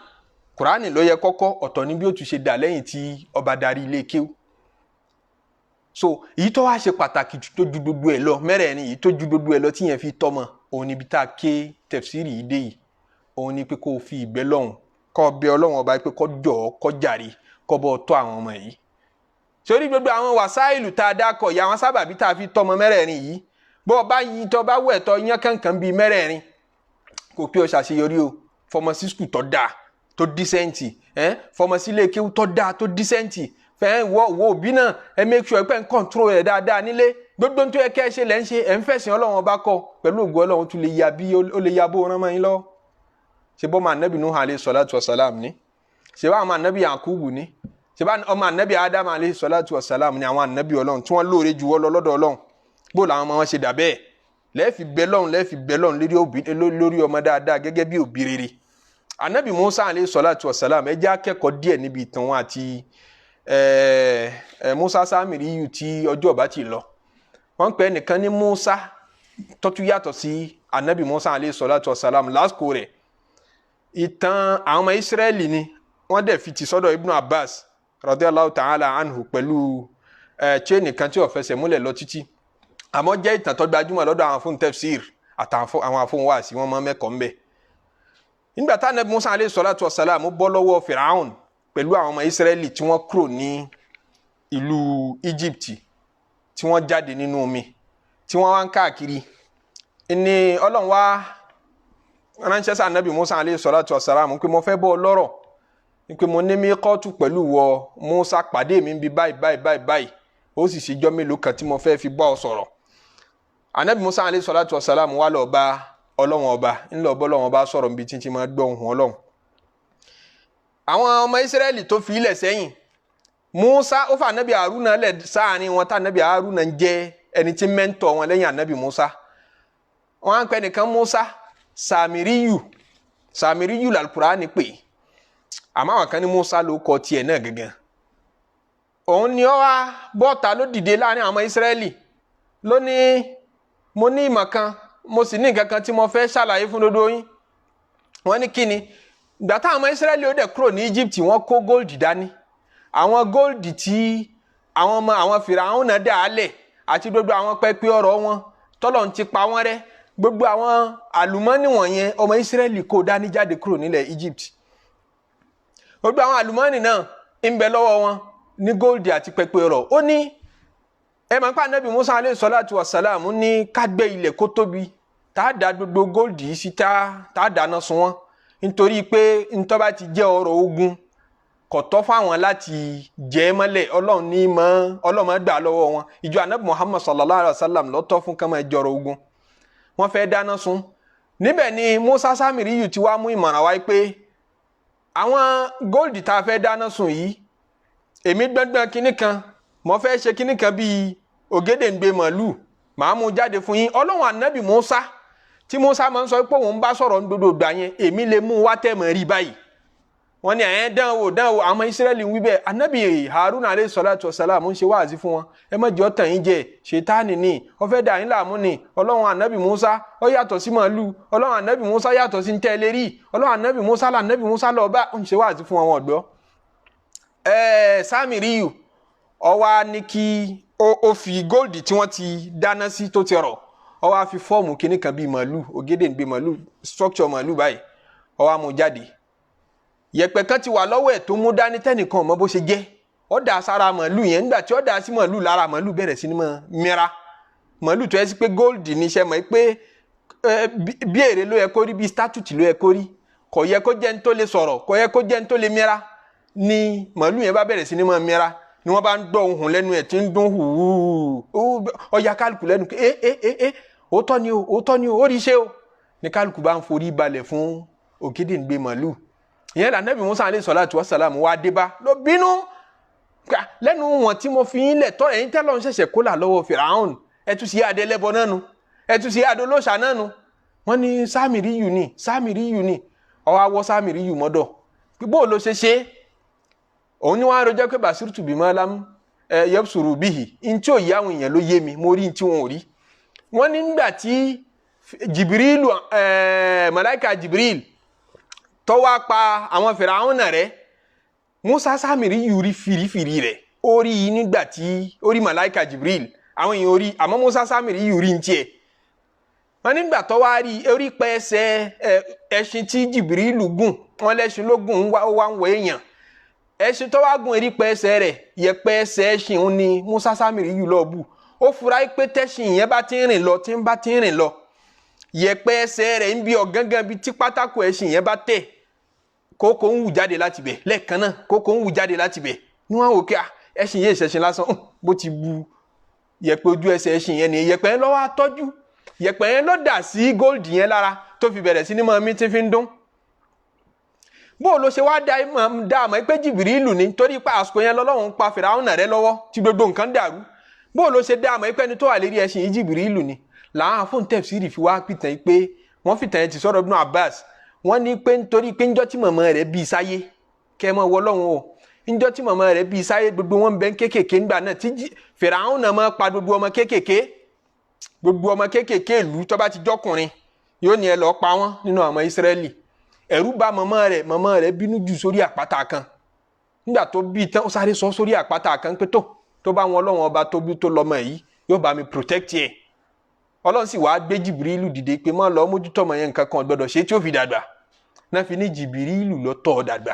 [SPEAKER 1] kur'an ló yẹ kọ́kọ́, ọ̀tọ̀ ní bí ó tún ṣe dà lẹ́yìn tí ọba darí ilé kéwú. so èyí tó wá ṣe pàtàkì tó ju gbogbo ẹ̀ lọ, mẹ́rẹ̀ẹ̀rin yìí tó ju gbogbo ẹ̀ lọ tíyẹn fi tọ́mọ, òun níbi tá a ké tẹ̀fsírì yìí dé yìí, òun ni pé kó o fi ìgbẹ́ lọ́hùn kó bẹ Ọlọ́hun ọba pé kó jọ̀ọ́ kó jàre kó bọ́ tọ́ àwọn ọmọ yìí. sórí gbogbo àwọn wàsáìlù tá a dákọ̀ yìí, àwọn sábàbí tá a fi tọ́mọ mẹ́rẹ̀ẹ̀rin yìí, bó o bá yí tó bá wẹ̀ tó yán kankan bíi mẹ́rẹ̀ẹ̀rin kò pé o ṣàṣeyọrí o. fọmọ sí skul tó dáa tó dísẹ́ǹtì, fọmọ sí ilé kéwú tó dáa tó dísẹ́ǹtì, wo òbí náà ẹ make sure pé ń control rẹ̀ dáadáa nílé. gbogbo tó yẹ kẹ́ ẹ ṣe lẹ́ ń ṣe, ẹ̀ ń fẹ̀sìn Ọlọ́run ọba kọ pẹ̀lú ògo Ọlọ́run tún lè ya bí ó lè ya bó rán mọ́ yín lọ. ṣe bọ́ ọmọ anabi Nuhu alayhi salatu wa salam ni, ṣe bá ọmọ anabi Yakubu ni, ṣe bá ọmọ anabi Adam alayhi salatu wa salam ni, àwọn anabi Ọlọ́run tí wọ́n lóore jù wọ́n lọ lọ́dọ̀ Ọlọ́run. bó làwọn ọmọ wọn ṣe dà bẹ́ẹ̀, lẹ́ẹ̀fì bẹ́lọ́n lórí ọmọ dáadáa gẹ́gẹ́ bí òbí rere. anabi Musa alayhi salatu wa salam ẹ jẹ́ akẹ́kọ̀ọ́ díẹ̀ níbi ìtàn wọn àti Musa Samiriyu tí ọjọ́ ọba ti lọ. wọ́n pè nìkan ní Musa tọ́tú yàtọ̀ sí anabi Musa alayhi salatu wa salam lásìkò rẹ̀. ìtàn àwọn ọmọ Israẹli ni wọ́n dẹ̀ fi ti sọ́dọ̀ Ibn Abbas radiyallahu ta'ala anhu pẹ̀lú chain kan tí ó fẹsẹ̀ múlẹ̀ lọ títí. àmọ́ jẹ́ ìtàn tó gbajúmọ̀ lọ́dọ̀ àwọn fún tafsir àtàwọn àwọn afúnwàsí wọn máa mẹ́kọ̀ọ́ ńbẹ̀. nígbà tá anabi Musa alayhi salatu wa salam bọ́ lọ́wọ́ Firaun pẹ̀lú àwọn ọmọ Israẹli tí wọ́n kúrò ní ìlú Egypt, tí wọ́n jáde nínú omi, tí wọ́n wá ń káàkiri, ní Ọlọ́run wá ránṣẹ́ sí anabi Musa alayhi salatu wa salam pé mo fẹ́ bọ́ lọ́rọ̀, pé mo ní míkọ́tù pẹ̀lú wọ Musa, pàdé mi bí báyìí ó sì ṣèjọ́ mélòó kan tí mo fẹ́ fi bá ọ sọ̀rọ̀. anabi Musa alayhi salatu wa salam wá lọ bá Ọlọ́run ọba, ńlọ bọ́ Ọlọ́run ọba sọ̀rọ̀ níbi títí máa gbọ́ ohùn Ọlọ́run. àwọn ọmọ Israẹli tó fi ilẹ̀ sẹ́yìn, Musa ó fa anabi Haruna lẹ̀ sáàrin wọn, tá anabi Haruna ń jẹ́ ẹni tí mẹ́ńtọ̀ wọn lẹ́yìn anabi Musa. wọ́n á ń pẹ́ nìkan Musa Samiriyu l'Al-Qur'ani pè, àmọ́ àwọn kan ní Musa ló kọ tiẹ̀ náà gẹ́gẹ́. òun ni ó wá bọ́ta ló dìde láàrin àwọn Israẹli ló ní mo ní ìmọ̀ kan, mo sì ní nǹkan kan tí mo fẹ́ ṣàlàyé fún dodo yín. wọ́n ní kíni? ìgbà táwọn ọmọ Israẹli ó dẹ̀ kúrò ní Egypt, wọ́n kó gold dání. àwọn gold tí àwọn Firaun náà dà á lẹ̀ àti gbogbo àwọn pẹpẹ ọrọ̀ wọn tọ́lọ́run ti pa wọ́n rẹ́, gbogbo àwọn àlùmọ́nì wọ̀nyẹn ọmọ Israẹli kó dání jáde kúrò nílẹ̀ Egypt. gbogbo àwọn àlùmọ́nì náà ń bẹ lọ́wọ́ wọn ní gold àti pẹpẹ ọrọ̀. ó ní ẹ máa ń pa anabi Musa alayhi salatu wa salam ní ká gbẹ́ ilẹ̀ kó tóbi, tá a da gbogbo gold yìí sí, tá a dáná sun wọn, nítorí pé ntọ́ bá ti jẹ́ ọrọ̀ ogun kò tọ́ fáwọn láti jẹ́ mọ́lẹ̀. Ọlọ́run gbà lọ́wọ́ wọn. ìjọ anabi Muhammad sallallahu alayhi wa sallam lọ́tọ́ fún kama ẹjọ́rọ̀ ogun. wọ́n fẹ́ dáná sun. níbẹ̀ ni Musa Samiriyu ti wá mú ìmọ̀ràn wáyé pé àwọn gold tá a fẹ́ dáná sun yìí, èmi gbẹ́gbẹ́ kinní kan, mo fẹ́ ṣe kinní kan bíi ògédèǹgbè màálù, màá mú jáde fún yín. Ọlọ́run anabi Musa tí Musa máa ń sọ pé òun bá sọ̀rọ̀ ní gbogbo ìgbà yẹn, èmi lè mú wá tẹ̀ mọ́ rí báyìí. wọ́n ní dán wò àwọn Israẹli ń wí bẹ́ẹ̀. anabi Haruna alayhi salatu wa salam ń ṣe wáàzí fún wọn, ẹ má jẹ́ ó tàn yín jẹ, ṣètánì ni ó fẹ́ dà yín láàmú ni. Ọlọ́run anabi Musa ó yàtọ̀ sí màálù, Ọlọ́run anabi Musa yàtọ̀ sí ntẹ́lẹ̀ rí, Ọlọ́run anabi Musa là anabi Musa lọ bá ń ṣe wáàzí fún wọn ọ̀gbọ́. Samiriyu ó wá ní kí ó fi gold tí wọ́n ti dáná sí tó ti rọ̀, ó wá fi fọ́ọ̀mù kinní kan bíi màálù, ògédèǹgbè màálù, structure màálù báyìí, ó wá mú jáde. yẹ̀pẹ̀ kan ti wà lọ́wọ́ ẹ̀ tó mú dání tẹ́nìkan mọ́ bó ṣe jẹ́, ó dà sára màálù yẹn. nígbà tí ó dà sí màálù lára, màálù bẹ̀rẹ̀ sí ní mìíràn. màálù tó yẹ sí pé gold ní iṣẹ́ mọ̀ pé bí èrè ló yẹ kó rí, bí statue ló yẹ kó rí. kò yẹ kó jẹ́ ń tó lè sọ̀rọ̀ kò yẹ kó jẹ́ ń tó lè mìíràn ni màálù yẹn bá bẹ̀rẹ̀ sí ní máa mìíràn ni wọ́n bá ń dọ̀ ohùn lẹ́nu ẹ̀ tí ń dún hùwù ọ̀ya kálukú lẹ́nu òótọ́ ni o ó rí ṣe o ní kálukú bá ń forí balẹ̀ fún ògédèǹgbè màálù ìyẹn là Nábì Mùsá alayhi salatu wassalam wá dé bá ló bínú lẹ́nu wọn tí mo fi yín lẹ̀ tọ́ ẹ̀yin tẹ́lọ̀ ń ṣẹ̀ṣẹ̀ kó là lọ́wọ́ Fìràhùn ẹ tún sí adé lẹ́bọ náà nu ẹ tún sí adé olóṣà náà nu wọ́n ní Sámìríyù ni ọwọ́ awọ́ Sámìríyù mọ́dọ̀ bó ló ṣe òun ni wọ́n á rojọ́ pé basirtu bima lam yabsuru bihi ntí ò yá àwọn èèyàn ló yé mi mo rí ntí wọn ò rí wọ́n ní nígbà tí Jibrilu màláíkà Jibril tó wá pa àwọn Fìràhùn rẹ̀ Musa Sámìríyù rí fìrífìrí rẹ̀ ó rí nígbà tí ó rí màláíkà Jibril àwọn èèyàn orí àmọ́ Musa Sámìríyù rí ntí ẹ̀ wọ́n nígbà tó wá rí orí pẹ́ẹ́sẹ̀ ẹṣin tí Jibrilu gùn wọ́n lẹ́ṣin ló gùn wá ń wọ èèyàn ẹṣin tó wá gùn erí pẹ́ẹ́sẹ̀ rẹ̀ yẹpẹ́ ẹsẹ̀ ẹṣin òun ni Musa Sámìríyù lọ bù ó fura pé tẹ́ṣin yẹn bá ti ń rìn lọ yẹpẹ́ ẹsẹ̀ rẹ̀ ń bí ọ̀gángan bíi tí pátákó ẹṣin yẹn bá tẹ̀ kókó ń wù jáde láti bẹ̀ lẹ́ẹ̀kan náà kókó ń wù jáde láti bẹ̀ ní wọ́n wò kí ẹṣin yẹn ìṣẹ̀ṣin lásán bó ti bu yẹpẹ́ ojú ẹsẹ̀ ẹṣin yẹn ni yẹpẹ́ yẹn lọ́wọ́ àtọ́jú yẹpẹ́ yẹn ló dà sí góòlù yẹn lára tó fi bẹ̀rẹ̀ sí ní mọ́ mi tí fi ń dún bó ló ṣe wá dá àmọ́ pé Jìbìrìlù ni torí pé àsìkò yẹn lọ́lọ́run pa Fìràhùn rẹ̀ lọ́wọ́ tí gbogbo nǹkan dàrú bó ló ṣe dá àmọ́ pé ẹni tó wà lérí ẹṣin yìí Jìbìrìlù ni làwọn afọ́ntẹ́fsìrì fi wá pìtàn pé wọ́n fìtàn yẹn ti sọ́dọ̀ Ibn Abbas wọ́n ní pé nítorí pé ńjọ́ tí màmá rẹ̀ bí sáyé kẹ́ mọ́ wọ́ lọ́hùn o ńjọ́ tí màmá rẹ̀ bí sáyé gbogbo wọn bẹ́ kékèké ńgbà náà tí Fìràhùn náà máa pa gbogbo ọmọ kékèké ìlú tó bá ti jọkùnrin yóò ní ẹ lọ pa wọ́n nínú àwọn Ísírẹ́lì ẹ̀rù bà màmá rẹ̀ bínú jù sórí àpáta kan nígbà tó bí tán ó sáré sọ sórí àpáta kan pé tó bá wọn Ọlọ́run ọba tó bí tó lọ́mọ yìí yóò bá mi protect ẹ̀ Ọlọ́run sì wàá gbé Jìbìrìlù dìde pé má lọ mójútó ọmọ yẹn nǹkan kan gbọdọ̀ ṣe tí ó fi dàgbà náà fi ní Jìbìrìlù ló tọ́ dàgbà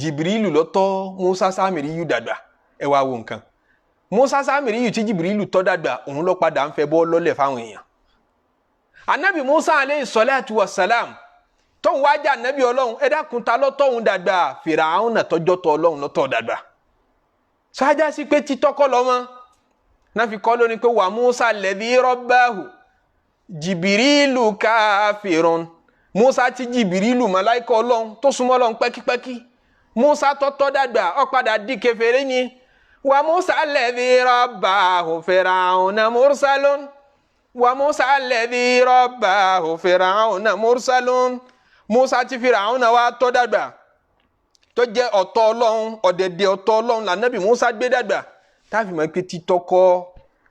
[SPEAKER 1] Jìbìrìlù ló tọ́ Musa Sámìríyù dàgbà ẹ wá wo nǹkan Musa Sámìríyù tí Jìbìrìlù tọ́ dàgbà òun ló padà ń fẹ́ bọ́ lọ́lẹ̀ fáwọn èèyàn Ànábì Musa alayhi salatu wassalam tóun wá jà Ànábì Ọlọ́run ẹ dákun ta ló tọ́hun dàgbà Fìràhùn náà tọ́jọ́ tọ́ Ọlọ́run ló tọ́ dàgbà sáájá sí pé títọ́kọ́ lọ́mọ náà fi kọ́ lónìí pé wà Musa alladhi rabbahu Jìbìrìlù káfírun Musa ti Jìbìrìlù màláíkà Ọlọ́run tó súnmọ́ Ọlọ́run pẹ́kípẹ́kí Musa tọ́tọ́ dàgbà ó padà di kèfèrí ni wà Musa alladhi rabbahu Fir'auna mursalun wà Musa alladhi rabbahu Fir'auna mursalun Musa ti Fir'auna wá tọ́ dàgbà tó jẹ́ ọ̀tọ̀ Ọlọ́run ọ̀dẹ̀dẹ̀ ọ̀tọ̀ Ọlọ́run l'Ànábì Musa gbé dàgbà táàfin mọ̀ pé títọ́kọ́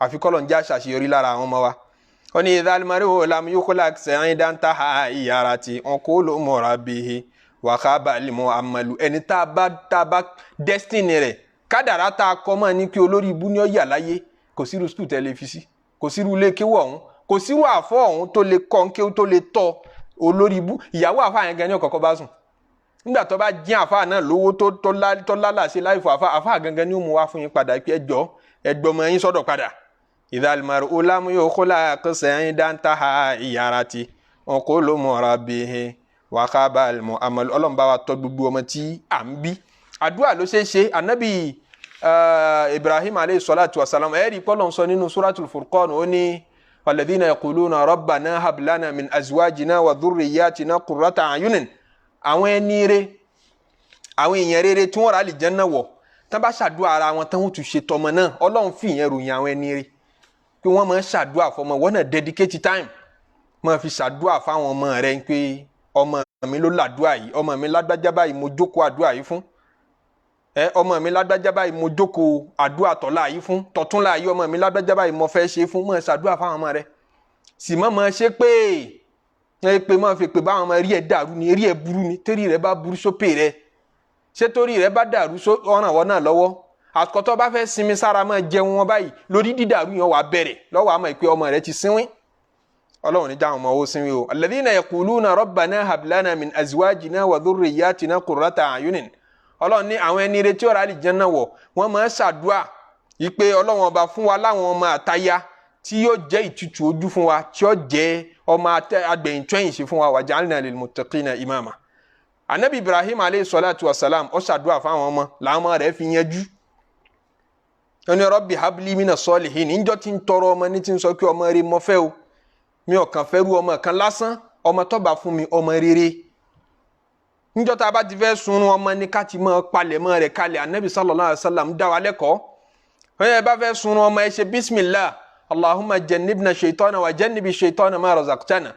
[SPEAKER 1] àfikọ́lọ̀ ń já ṣàṣeyọrí lára àwọn ọmọ wa wọ́n ní idhal mar'u lam yukhlaq sa'idan taha iyarati unqulu murabihi wa khaba al-mu'ammalu ẹni tá a bá destiny rẹ̀ kádàrá tá a kọ́ mọ́ ní pé olórí ibú ni ó yà láyé kò sírú skul tẹlifísì kò sírú ilé kéwù ọ̀hún kò sírú àfọ́ ọ̀hún tó lè kọ́ kéwù tó lè tọ́ olórí ibú ìyàwó àfáà yẹn gan ni ọ̀kọ̀ọ̀kọ̀ bá sùn nígbà tó bá jí àfáà náà lówó tó lálàsí láìfọ àfáà gangan ni ó mú wá fún yín padà pé ẹgbọ́ ọmọ yín sọ́dọ̀ padà idhal mar'u lam yukhlaq sa'idan taha iyarati unqulu murabihi wa khaba al-mu'ammalu Ọlọ́run bá wa tọ́ gbogbo ọmọ tí à ń bí àdúrà ló ṣe Ànábì Ibrahim alayhi salatu wasalam ẹ̀rí pọ́lọ́n sọ nínú suratul Furqan ó ní walladhina yaquluna rabbana hab lana min azwajina wa dhurriyyatina qurrata a'yunin àwọn ẹni rere àwọn èèyàn rere tí wọ́n rà àlìjánnà wọ̀ tán bá ṣàdúrà ara wọn tán wọ́n tún ṣe tọmọ náà Ọlọ́run fi ìyẹn ròyìn àwọn ẹni rere pé wọ́n máa ń ṣàdúrà fọmọ wọ́n náà dedicate time máa fi ṣàdúrà fáwọn ọmọ rẹ̀ pé ọmọ mi ló làdúrà yìí ọmọ mi lágbájá báyìí mo jókòó àdúrà yìí fún ọmọ mi lágbájá báyìí mo jókòó àdúrà tọ́lá yìí fún tọ̀túnlá yìí ọmọ mi lágbájá báyìí mo fẹ́ ṣe fún máa ṣàdúrà fáwọn ọmọ rẹ̀ sì máa ṣe pé máa fi pé báwọn ọmọ rí ẹ dàrú ni rí ẹ burú ni torí rẹ bá burú sópè rẹ ṣé torí rẹ bá dàrú ọ̀ràn wọn náà lọ́wọ́ àkọ́tọ́ bá fẹ́ sinmi sára máa jẹun wọn báyìí lórí dídàrú yẹn wà bẹ̀rẹ̀ lọ́wọ́ àmọ́ ìpè ọmọ rẹ ti sínwín Ọlọ́run ní jáwọn ọmọ owó sínwín o alladhina yaquluna rabbana hab lana min azwajina wa dhurriyyatina qurrata a'yunin Ọlọ́run ní àwọn ẹni retí ọ̀rọ̀ àlìjánnà wọ̀ wọ́n máa ń ṣàdúà ìpè Ọlọ́run ọba fún wa láwọn ọmọ àtayá tí yóò jẹ́ ìtutù ojú fún wa tí yóò jẹ́ ọmọ agbẹ̀yìn twẹ́yìn sí fún wa waj'alna lilmuttaqina imama. Anabi Ibrahim alayhi salatu wa salam ó ṣàdúrà fáwọn ọmọ làwọn ọmọ rẹ̀ fi yanjú. Ó ní Rabbi habli mina solihin níjọ́ tí ń tọrọ ọmọ ní tí ń sọ pé ọmọ rere mo fẹ́ o mi ò kàn fẹ́ rú ọmọ kan lásán ọmọ tó bá fún mi ọmọ rere. Níjọ́ tá a bá ti fẹ́ sunrun ọmọ ní ká ti mọ́ palẹ̀ mọ́ rẹ̀ kalẹ̀ Anabi sallallahu alayhi wa sallam dá wa lẹ́kọ̀ọ́. Ẹ bá fẹ́ sunrun ọmọ ẹ ṣe bismillah Allahumma jannibna shaytana wa jannibi shaytana ma razaqtana.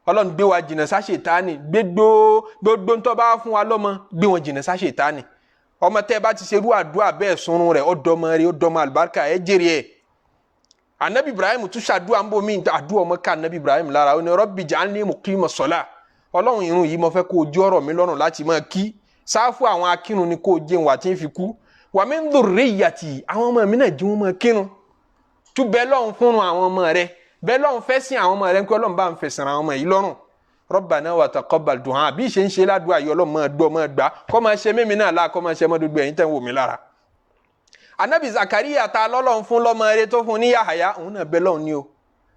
[SPEAKER 1] Ọlọ́run gbé wa jìnnà sá ṣètánì gbogbo tó bá fún wa lọ́mọ gbé wọn jìnnà sá ṣètánì. Ọmọ tẹ́ bá ti ṣerú àdúrà bẹ́ẹ̀ sunrun rẹ̀ ọdọmọ rẹ̀ ọdọmọ àlùbáríkà ẹ jèrè ẹ̀. Anabi Ibrahim tún ṣàdúrà ń bò mí àdúrà ọmọ ká Anabi Ibrahim lára ó ní Rabbi ja'alni muqima salah. Ọlọ́run irun yìí mo fẹ́ kó o jẹ́ ọ̀rọ̀ mi lọ́rùn láti máa kí sáfù àwọn akírun ni kó o jẹun wà tí ń fi kú wa min dhurriyyati àwọn ọmọ mi náà jí wọn máa kírun. Tú bẹ́ẹ̀ lọ́hùn fúnrun àwọn ọmọ rẹ̀ bẹ́ẹ̀ lọ́hùn fẹ́ sin àwọn ọmọ rẹ̀ pé Ọlọ́run bá ń fẹ̀sìn àwọn ọmọ yìí lọ́rùn. Rabbana wa taqabbal du'a bí ṣe ń ṣe ládùúgbò ayé Ọlọ́run máa gbọ́ máa gbà kọ́ máa ṣe mímí náà láà kọ́ máa ṣe mọ́dúgbò ẹ̀yìn tẹ́ ń wò mí lára. Anabi Zakariya ta lọ́lọ́run fún lọ́mọ rẹ̀ tó fún ní Yahaya òun náà bẹ́ẹ̀ lọ́hùn ni o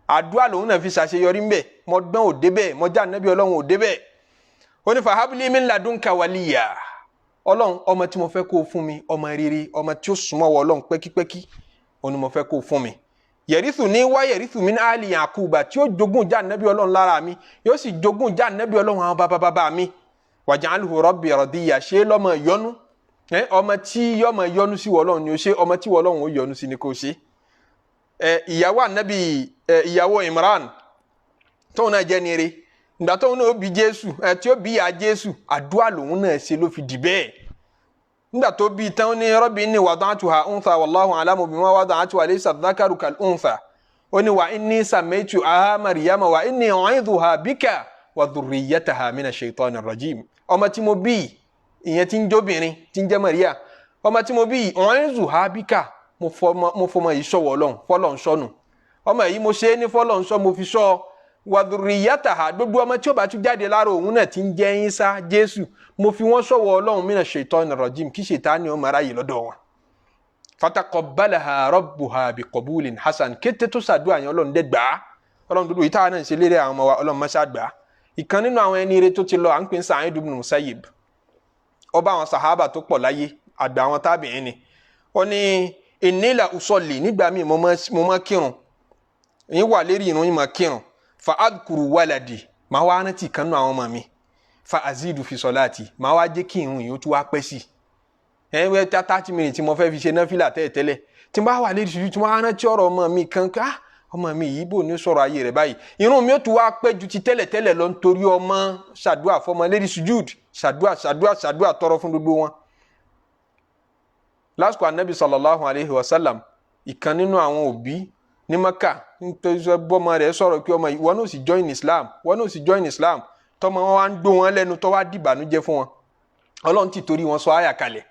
[SPEAKER 1] àdúrà lòun náà fi ṣàṣeyọrí ń bẹ̀ mọ gbọ́n òde bẹ́ẹ̀ mọ já Anabi Ọlọ́run òde bẹ́ẹ̀. Ó ní fahabli min ladunka waliya Ọlọ́run ọmọ tí mo fẹ́ kó fún mi ọmọ rere ọmọ tí ó súnmọ́ wọ Ọlọ́run pẹ́kípẹ́kí òun ni mo fẹ́ kó fún mi. Yẹ̀rísù ní wá yẹ̀rísù min ali Yakuba tí ó jogún já Anabi Ọlọ́run lára mi yóò sì jogún já Anabi Ọlọ́run àwọn bàbá mi. Waj'alhu rabbi radiya ṣe lọ́mọ yọ́nú ọmọ tí yọ́mọ yọ́nú sí Ọlọ́run ni ó ṣe ọmọ tí Ọlọ́run ó yọ́nú sí ni kò ṣe. Ìyàwó Anabi ìyàwó Imran tóun náà jẹ́ nire ìgbà tóun náà ó bí Jésù tí ó bí ìyá Jésù àdúrà lòun náà ṣe ló fi dì bẹ́ẹ̀. Nígbà tó bí tán ní Rabbi inni wada'tuha untha wallahu a'lamu bima wada'tu laysa dhakaru kal untha. Ó ní wa inni sammaytuha Maryama wa inni u'idhuha bika wa dhurriyyataha minash shaitanir rajim. Ọmọ tí mo bí ìyẹn tí ń jóbìnrin tí ń jẹ́ Maria ọmọ tí mo bí u'idhuha bika mo fọmọ yìí sọ̀wọ́ Ọlọ́run fọlọ́run sọnù ọmọ yìí mo ṣe é ní fọlọ́run sọ mo fi sọ wa dhurriyyataha gbogbo ọmọ tí ó bá tún jáde lára òun náà tí ń jẹ́ Ìsá Jésù mo fi wọ́n sọ̀wọ́ Ọlọ́run minash shaitanir rajim kí ṣètánì ó máa ráyè lọ́dọ̀ wọn. Fataqabbalaha rabbuha biqabulin hasan kété tó ṣàdúrà yẹn Ọlọ́run dẹ́ gbà á Ọlọ́run dúdú ìta náà ń ṣe lérí àwọn ọmọ wa Ọlọ́run má ṣá gbà á. Ìkan nínú àwọn ẹni ire tó ti lọ à ń pè Sa'id ibn Musayyib ọba àwọn sàhábà tó pọ̀ láyé àgbà àwọn tábìín ni ó ní inni la usalli nígbà míì mo máa kírun yín wà lérí ìrun yín máa kírun fa adkuru waladi máa wá rántí kan nínú àwọn ọmọ mi fa azidu fi salati máa wá jẹ́ kí ìrun yìí ó tún wá pẹ́ sí i wẹ́ 30 minutes tí mo fẹ́ fi ṣe náfìlà tẹ́lẹ̀ tí mo bá wà lérí ìṣújú tí mo rántí ọ̀rọ̀ ọmọ mi kan ọmọ mi yìí bò ní sọ̀rọ̀ ayé rẹ̀ báyìí ìrun mi ó tún wá pẹ́ ju ti tẹ́lẹ̀ lọ nítorí ọmọ ṣàdúà fọmọ lérí sujud ṣàdúà tọrọ fún gbogbo wọn. Lásìkò Anabi sallallahu alayhi wa sallam ìkan nínú àwọn òbí ní Maka nítorí bọ́mọ rẹ̀ sọ̀rọ̀ pé ọmọ wọn náà sì join Islam tọmọ wọn wá ń gbó wọn lẹ́nu tó wá dìbànújẹ́ fún wọn Ọlọ́run ti torí wọn sọ àyà kalẹ̀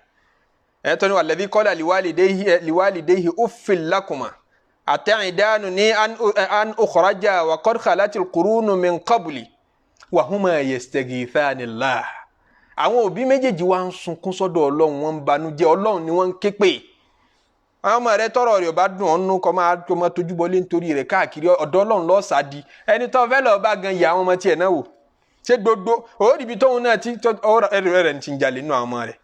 [SPEAKER 1] tó ní walladhi qala liwalidayhi uffil lakuma ata'idani an ukhraja wa qad khalatil qurunu min qabli wa huma yastaghithani Allah. Àwọn òbí méjèèjì wá ń sunkún sọ́dọ̀ Ọlọ́run wọn ń banújẹ́ Ọlọ́run ni wọ́n ń ké pè. Àwọn ọmọ rẹ̀ tọrọ rẹ̀ bá dùn ọ́nú kọ́ máa tójú bọ́lé nítorí rẹ̀ káàkiri ọ̀dọ̀ Ọlọ́run lọ́ọ́ sádi ẹni tó fẹ́ lọ́ọ́ bá gan ìyá àwọn ọmọ tiẹ̀ náà wò ṣé gbogbo òórìbí tóun náà ti ẹrẹ̀ ti ń jalè nínú àwọn ọmọ rẹ̀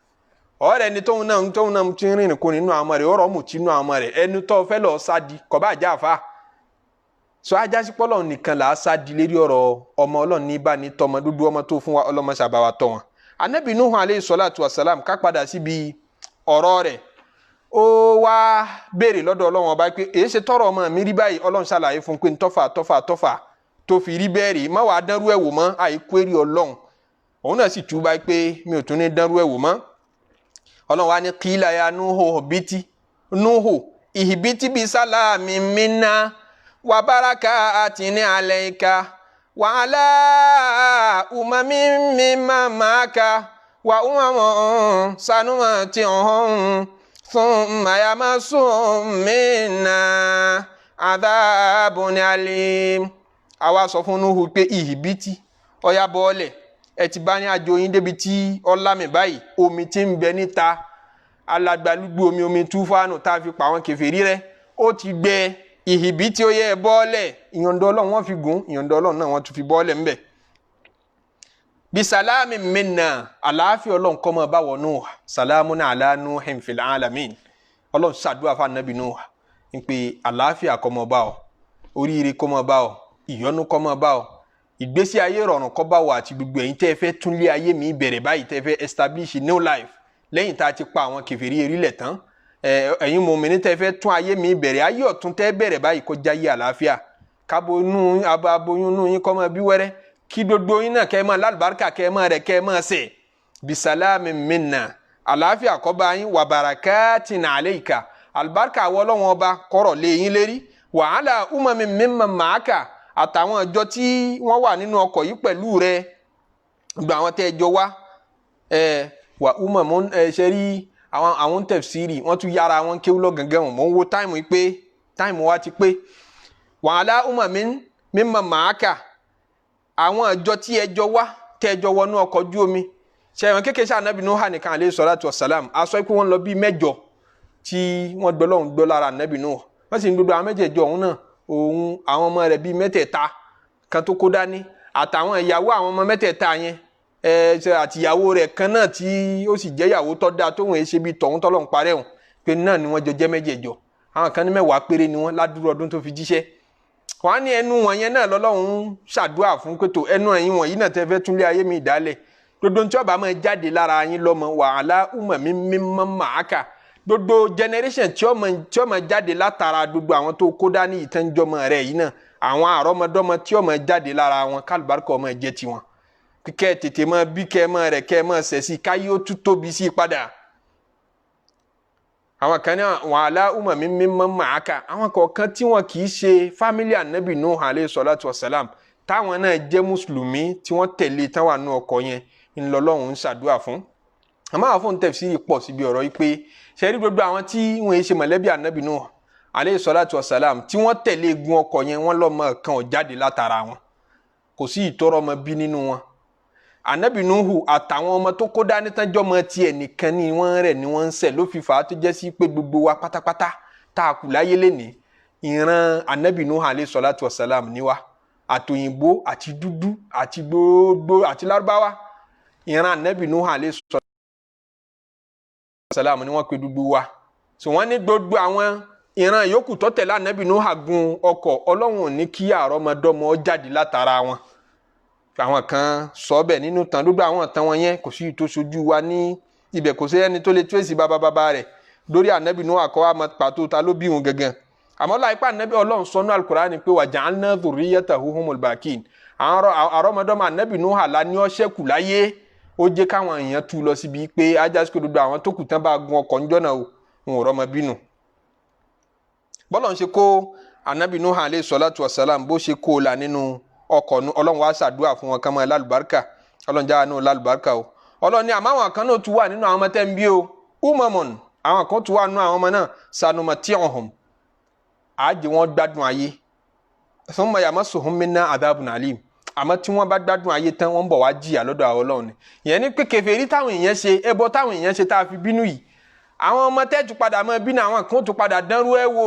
[SPEAKER 1] ọ̀rẹ́ ni tóun náà ti rìnrìn kún nínú àwọn ọmọ rẹ̀ ọ̀rọ̀ mùtí nínú àwọn ọmọ rẹ̀ ẹni tó fẹ́ lọ́ọ́ sádi kọ́ bá jà fà sọ ajásí pọ́lọ́ nìkan là á sádi lérí ọ̀rọ̀ ọmọ Ọlọ́run ní bá ní tọmọ dúdú ọmọ tó fún wa ọlọ́mọ ṣàbáwá tọ́ wọn. Anabi Nuhu alayhi salatu wasalam ká padà síbi ọ̀rọ̀ rẹ̀ ó wá béèrè lọ́dọ̀ Ọlọ́run ọba pé èyí ṣe tọrọ ọmọ mi rí báyìí Ọlọ́run ṣàlàyé fún pé tọ́fà tó fi rí bẹ́ẹ̀ rí má wàá dánrú ẹ̀ wò mọ́ àìkú èrè Ọlọ́run òun náà sì túbà pé mi ò tún ní dánrú ẹ̀ wò mọ́. Ọlọ́run wá ní qila ya Nuhu ihbiti bi salamin minna wa barakatin alayka wa ala umamin mimman ma'aka wa umamun sanumati'uhum thumma yamassum minna adhabun alim. Àwa sọ fún Nuhu pé ihbiti ọya bọ́ọ̀lẹ̀ ẹ ti bá ní àjò yín débi tí ọlámì báyìí omi tí ń bẹ níta alàgbàlúgbò omi túfánù tá a fi pa àwọn kèfèrí rẹ́ ó ti gbẹ ìhìbí tí ó yẹ bọ́ọ̀lẹ̀ ìyọ̀ǹda Ọlọ́run wọ́n fi gùn ìyọ̀ǹda Ọlọ́run náà wọ́n tún fi bọ́ọ̀lẹ̀ ńbẹ̀. bisalami minna àlàáfíà Ọlọ́run kó máa bá wọ Nuh salamun ala Nuhin fil alamin. Ọlọ́run ṣàdúrà fún anabi Nuh ń pé àlàáfíà kó máa bá ọ, oríire kó máa bá ọ, ìyọ́nú kó máa bá ọ, ìgbésí ayé rọrùn kó bá ọ àti gbogbo ẹ̀yin tẹ́ fẹ́ tún lé ayé mi bẹ̀rẹ̀ báyìí tẹ́ fẹ́ establish new life lẹ́yìn tá a ti pa àwọn kèfèrí erílẹ̀ tán. Ẹ̀yin mùmínì tẹ́ fẹ́ tún ayé mi bẹ̀rẹ̀ ayé ọ̀tún tẹ́ bẹ̀rẹ̀ báyìí kó jáyé àlàáfíà aboyún nù yín kó máa bí wẹ́rẹ́ kí gbogbo yín náà kẹ́ máa lálùbáríkà kẹ́ máa rẹ̀ kẹ́ máa sẹ̀ bisalami minna àlàáfíà kó bá yín wa barakatin alayka àlùbáríkà wọ Ọlọ́run ọba kọ́rọ̀ lé yín lérí wa ala umamin mimman ma'aka àtàwọn ọjọ́ tí wọ́n wà nínú ọkọ̀ yìí pẹ̀lú rẹ̀ gbogbo àwọn tẹ́ jọ wá wà umamun ṣe rí àwọn tafsiri wọ́n tún yára wọn kéwú lọ gangan wọn mọ̀ ń wo táìmù yìí pé táìmù wa ti pé wa ala umamin mimman ma'aka àwọn ọjọ́ tí ẹjọ́ wá tẹ́jọ́ wọnú ọkọ̀ ojú omi ṣẹ̀wọ̀n kékeré ṣe ànábì Nuh nìkan alayhi salatu wassalam aṣọ pé wọ́n lọ bí mẹ́jọ tí wọ́n gbọ́ lọ́hùn gbọ́ lára ànábì Nuh wọ́n sì ń gbogbo àwọn mẹ́jẹ̀ẹ̀jọ ọ̀hún náà òun àwọn ọmọ rẹ̀ bíi mẹ́tẹ̀ẹ̀ta kan tó kó dání àtàwọn ìyàwó àwọn ọmọ mẹ́tẹ̀ẹ̀ta yẹn àtìyàwó rẹ̀ kan náà tí ó sì jẹ́ ìyàwó tó dáa tóun ẹ̀ ṣe bíi tọ̀hún tọ́lọ́hún parẹ́ hùn pé náà ni wọ́n jọ jẹ́ mẹ́jẹ̀ẹ̀jọ àwọn kan ní 10 péré ni wọ́n ládùúrú ọdún tó fi jíṣẹ́ wọ́n á ní ẹnu wọn yẹn náà lọ́lọ́run ṣàdúrà fún pé tó ẹnu ẹ̀yin wọ̀nyí náà tẹ́ fẹ́ túnlé ayé mi ìdálẹ̀ gbogbo tí ọba máa jáde lára yín lọ́mọ wàhálà umami mímọ́ màákà gbogbo generation tí ó máa jáde látara gbogbo àwọn tó kó dání ìtẹ́njọ́mọ rẹ̀ yìí náà àwọn àrọ́mọdọ́mọ tí ó máa jáde lára wọn kálùbáríkà ọmọ ẹ̀jẹ̀ tiwọn kíkẹ́ tètè máa bí kẹ́ máa rẹ̀ kẹ́ máa sẹ̀ sí káyé ó tún tóbi sí padà. àwọn kan ní wàhálà umami mímọ́ màákà àwọn kọ̀ọ̀kan tí wọn kì í ṣe fámílì ànábì Nuh alayhi salatu wassalam táwọn náà jẹ́ mùsùlùmí tí wọ́n tẹ̀lé táwọn àánú ọkọ̀ yẹn ńlọlọ́run ń ṣàdúrà fún. àmọ́ àwọn fóun tafsiri pọ̀ síbi ọ̀rọ̀ yìí pé ṣẹ́rí gbogbo àwọn tí wọ́n ṣe mọ̀lẹ́bí ànábì Nuh alayhi salatu wassalam tí wọ́n tẹ̀lé egun ọkọ̀ yẹn wọ́n lọ́mọ kan ò jáde látara wọn kò sí ìtọ́rọ ọmọ bí nínú wọn. ànábì Nuhu àtàwọn ọmọ tó kó dání tán jọmọ tiẹ̀ nìkan ni wọ́n rẹ̀ ni wọ́n ń ṣẹ̀ ló fi fà á tó jẹ́ sí pé gbogbo wa pátápátá tá a kù láyé lénìí ìran ànábì Nuhu alayhi salatu wassalam ni wa àtòyìnbó àti dúdú àti gbogbo àti lárúbáwá ìran ànábì Nuhu alayhi salatu wassalam ni wọ́n pe gbogbo wa so wọ́n ní gbogbo àwọn ìran yòókù tó tẹ̀lé ànábì Nuhu gun ọkọ̀ Ọlọ́run ò ní kí àrọ́mọdọ́mọ jáde látara wọn àwọn kan sọ bẹ́ẹ̀ nínú tán gbogbo àwọn tán wọn yẹn kò sí ìtò sojú wa ní ibẹ̀ kò sí ẹni tó lè tírèsì bàbá rẹ̀ lórí ànábì Nuhu àkọ́wá máa pàtó ta ló bí wọn gangan àmọ́ láìpẹ́ ànábì Ọlọ́run sọnú Al-Qur'ani pé wa ja'alna dhurriyyatahu humul bakin àwọn àrọ́mọdọ́mọ ànábì Nuhu àlá ní ọ̀ṣẹ́kù láyé ó jẹ́ káwọn èèyàn tú lọ síbi pé ajásíkò gbogbo àwọn tó kù tán bá gun ọkọ̀ ńjọ́ náà wọn ò rọ́mọ bínú. bọ́lọ̀ ń ṣe kó ànábì Nuhu alayhi salatu wassalam bó ṣe kó la nínú ọkọ̀ Ọlọ́run wá ṣàdúrà fún wọn kán máa lálùbáríkà Ọlọ́run jáwá náà lálùbáríkà o Ọlọ́run ní àmọ́ àwọn kan náà tún wà nínú àwọn ọmọ tẹ́ ń bí o umamun àwọn kan tún wà nínú àwọn ọmọ náà sanumati'uhum àjẹ wọn gbádùn ayé thumma yamassuhum minna adhabun alim àmọ́ tí wọ́n bá gbádùn ayé tán wọ́n ń bọ̀ wá jìyà lọ́dọ̀ àwọn Ọlọ́run ni ìyẹn ní pé kèfèrí táwọn èèyàn ṣe ẹbọ táwọn èèyàn ṣe tá a fi bínú yìí àwọn ọmọ tẹ́tù padà mọ́ bínú àwọn kan tún padà dánrú ẹ̀ wò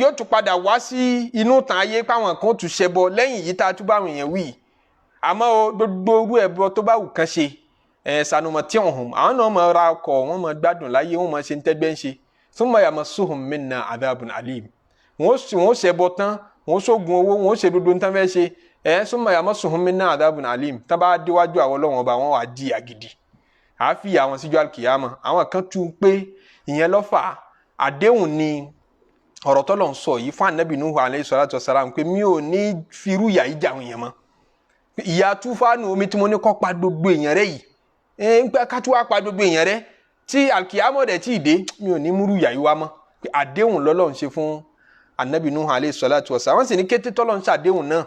[SPEAKER 1] yóò tún padà wá sí inú tàn ayé páwọn kan tún ṣẹbọ lẹ́yìn yìí tá a tún báwọn èèyàn wí àmọ́ gbogbo orú ẹbọ tó bá wù kán ṣe sanumati'uhum àwọn náà máa ra ọkọ̀ wọ́n máa gbádùn láyé wọ́n máa ṣe ń tẹ́gbẹ́ ń ṣe thumma yamassuhum minna adhabun alim wọ́n ṣẹbọ tán wọ́n ṣoògùn owó wọ́n ṣe gbogbo nǹkan fẹ́ ṣe thumma yamassuhum minna adhabun alim tán bá déwájú àwọn Ọlọ́run ọba wọn wà di àgìdì àáfi àwọn síjú àlùkìyámà àwọn kan tún pé ìyẹn lọ́fà àdéhùn ni ọ̀rọ̀ tọ́lọ̀ ń sọ yìí fún ànábì Nuhu alayhi salatu wassalam pé mi ò ní firú ìyà yìí jàwọn èèyàn mọ́ ìyà túfánù omi tí mo ní kó pa gbogbo èèyàn rẹ yìí ń pẹ́ ká tún wá pa gbogbo èèyàn rẹ tí alkiyamọ̀ dẹ̀ tí ì dé mi ò ní múrú ìyà yìí wá mọ́ pé àdéhùn lọ́lọ́ ń ṣe fún ànábì Nuhu alayhi salatu wassalam wọ́n sì ní kété tọ́lọ̀ ń ṣàdéhùn náà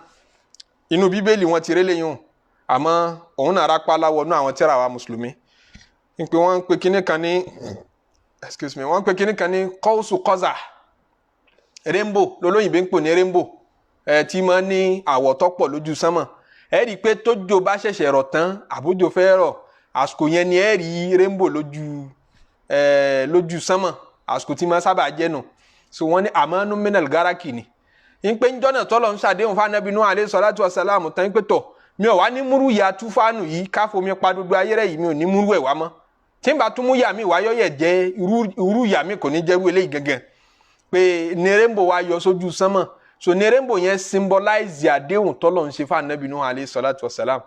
[SPEAKER 1] inú bíbélì wọn ti rélé yìí àmọ́ òun náà rápá láwọnú àwọn tírà wa mùsùlùmí ń pé wọ́n ń pe kíní kan ní wọ́n ń pe kíní kan ní Qawsu Qaza rainbow lolóyìnbó ń pè ní rainbow tí máa ní àwọ̀ tó pọ̀ lójú sánmọ̀ ẹ rí i pé tójò bá ṣẹ̀ṣẹ̀ rọ̀ tán àbójò fẹ́ rọ̀ àsìkò yẹn ni ẹ rí rainbow lójú sánmọ̀ àsìkò tí máa sábà jẹ́ nù so wọ́n ní amanu minal garaki ni ń pé njọ́ náà tọ́lọ̀ ń ṣàdéhùn fún anabi Nuh alayhi salatu wa salam tán pé tọ̀ mi ò wá ní múrú ya túfánù yìí káfọ́ mi pa gbogbo ayé rẹ̀ yìí mi ò ní múrú ẹ̀ wá mọ́ tí n bá tún mú yà mí wáyọ́ yẹ̀ jẹ́ irú yà mí kò ní jẹ́ irú eléyìí gangan pé ní rainbow wa yọ sójú sánmọ̀ so ní rainbow yẹn symbolize àdéhùn tọ́lọ̀ ń ṣe fún anabi Nuh alayhi salatu wa salam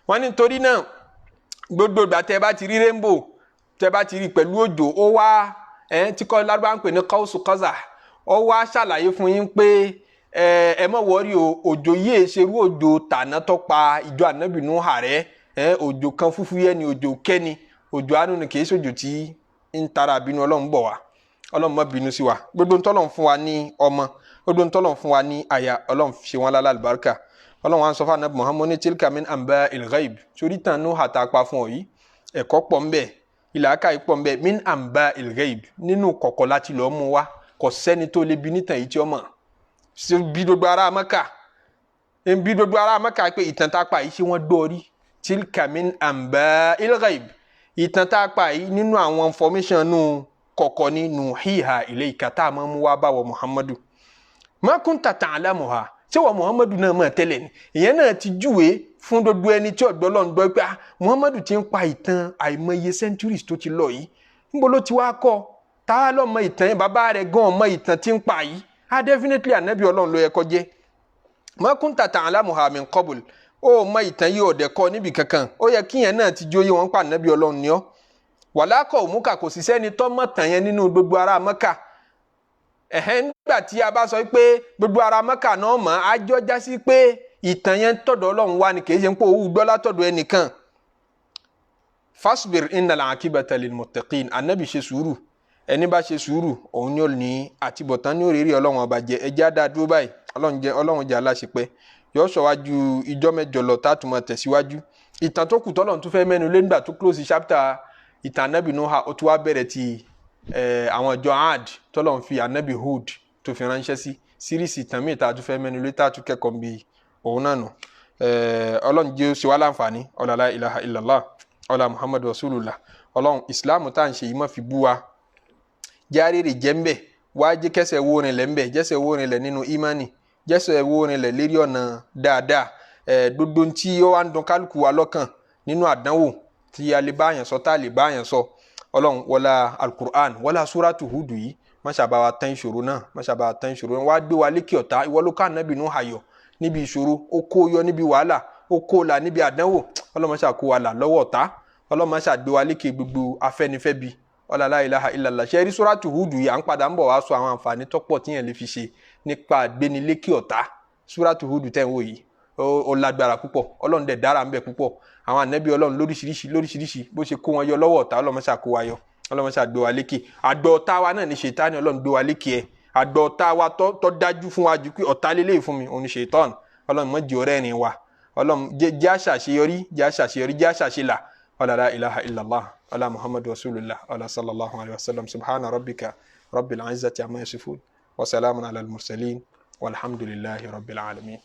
[SPEAKER 1] wọ́n ní torí náà gbogbo ìgbà tẹ́ bá ti rí rainbow tẹ́ bá ti rí pẹ̀lú òjò ó wá tí kọ́ lárúbá ń pè ní kọ́ọ̀sù kọ́sà ó wá ṣàlàyé fún yín pé ẹ mọ̀ wọ́rí òjò yìí ṣerú òjò tàná tó pa ìjọ anabi Nuh rẹ̀ òjò kan fúfú yẹn ni òjò kẹ́ni òjò àánú ni kì í ṣòjò tí ń tara bínú ọlọ́run bọ̀ wá ọlọ́run má bínú sí wa gbogbo ntọ́lọ́run fún wa ní ọmọ gbogbo ntọ́lọ́run fún wa ní aya ọlọ́run ṣe wọn lálẹ́ àlùbáríkà ọlọ́run wa ń sọ fún anabi Muhammad ní tilka min amba il-ghaib sórí tàn Nuh àtàpá fún ọ yìí ẹ̀kọ́ pọ̀ ń bẹ ìlàkà yìí pọ̀ ń bẹ min amba il-ghaib nínú kọ̀kọ̀ láti lọ́ọ́ mú wa kò sẹ́ni tó lè bí nítàn yìí tí ó mọ̀ bí gbogbo ara Mákà pé ìtàn tá a pa yìí ṣé wọ́n dọ́ọ̀rí tilka min amba il-ghaib ìtàn tá a pa yìí nínú àwọn information nù kọ̀kọ̀ ní nuhiha ilayka tá a máa mú wá bá wọ Muhammadu ma kunta ta'lamuha ṣé wọ Muhammadu náà mọ̀ tẹ́lẹ̀ ni ìyẹn náà ti júwe fún gbogbo ẹni tí ọ̀dọ́ lọ́n gbọ́ pé Muhammadu ti ń pa ìtàn àìmọye centuries tó ti lọ yìí níbo ló ti wá kọ́ tá a lọ mọ ìtàn yẹn bàbá rẹ̀ gan mọ ìtàn tí ń pa yìí definitely ànábì Ọlọ́run ló yẹ kó jẹ́ ma kunta ta'lamuha min qabl ó mọ ìtàn yìí ọ̀dẹ̀ kọ́ níbi kankan ó yẹ kíyẹn náà ti jóye wọn pa ànábì Ọlọ́run ni ọ́ wàlákọ̀ òmùkà kò sì sẹ́ni tó mọ̀ tàn yẹn nínú gbogbo ara Mákà nígbà tí a bá sọ pé gbogbo ara Mákà náà mọ̀ á jọ já sí pé ìtàn yẹn tọ̀dọ̀ Ọlọ́run wá ni kì í ṣe ń pò owó gbọ́lá tọ̀dọ̀ ẹnìkan fasbir innal aqibata lil muttaqin ànábì ṣe sùúrù ẹni bá ṣe sùúrù òun ni ó ní àtibọ̀tán ní òrìrì Ọlọ́run ọba jẹ ẹjẹ́ àdá dúró báyìí Ọlọ́run jẹ́ aláṣepẹ́ yóò sọ wájú ìjọ mẹ́jọ lọ tá a tún máa tẹ̀síwájú ìtàn tó kù tọ́lọ́run tún fẹ́ mẹ́nu lé nígbà tó close chapter ìtàn anabi Nuh ó tún wá bẹ̀rẹ̀ ti àwọn ìjọ Ad tọ́lọ́run fi anabi Hud tó fi ránṣẹ́ sí síríìsì ìtàn míì tá a tún fẹ́ mẹ́nu lé tá a tún kẹ́kọ̀ọ́ bí òun náà nù Ọlọ́run jẹ́ ṣe wá láǹfààní ọ̀làlá ilaha illallah ọ̀là Muhammadu rasulullah Ọlọ́run ìsìláàmù tá à ń ṣe yìí má fi bú wa járe rè jẹ́ ń bẹ̀ wá jẹ́ kẹsẹ̀ wo rinlẹ̀ ń bẹ̀ jẹ́sẹ̀ wo rinlẹ̀ nínú ìmánì jẹ́sẹ̀ wo rinlẹ̀ lérí ọ̀nà dáadáa gbogbo tí ó wá ń dùn kálukú wa lọ́kàn nínú àdánwò tí a lè bá yẹn sọ tá a lè bá yẹn sọ Ọlọ́run wọlá alukur'an wọlá suratu Hudu yìí máṣàbá wa tán ìṣòro náà máṣàbá wa tán ìṣòro náà wá gbé wa lékè ọ̀tá ìwọ ló ká Ànábì Nuh ayọ̀ níbi ìṣòro ó kó yọ níbi wàhálà ó kó là níbi àdánwò Ọlọ́run máṣà kó wa là lọ́wọ́ ọ̀tá Ọlọ́run máṣà gbé wa lékè gbogbo afẹ́nifẹ́bi la ilaha illallah ṣe rí suratu Hudu yìí à ń padà ń bọ̀ wá sọ àwọn àǹfààní tọ́pọ̀ tíyẹn lè fi ṣe nípa àgbénilékè ọ̀tá suratu Hudu tẹ́ ń wò yìí ó lágbára púpọ̀ Ọlọ́run dẹ̀ dára ń bẹ púpọ̀ àwọn ànábì Ọlọ́run lóríṣiríṣi bó ṣe kó wọn yọ lọ́wọ́ ọ̀tá Ọlọ́run máṣà kó wa yọ Ọlọ́run máṣà gbé wa lékè àgbọ̀ ọ̀tá wa náà ní Ṣẹ̀tánì Ọlọ́run gbé wa lékè ẹ̀ àgbọ̀ ọ̀tá wa tó dájú fún wa jù pé ọ̀tá lélẹ́yìí fún mi òun ní Ṣẹ̀tánì Ọlọ́run má jẹ́ ọ̀rẹ́ ẹ̀rìn wa Ọlọ́run jẹ́ àṣàṣeyọrí jẹ́ àṣàṣelà la ilaha illallah ala Muhammadu rasulullah ala sallallahu alayhi wa sallam subhana rabbika rabbil izzati amma yasifun wa salamun ala al-mursalin walhamdulillahi rabbil alamin.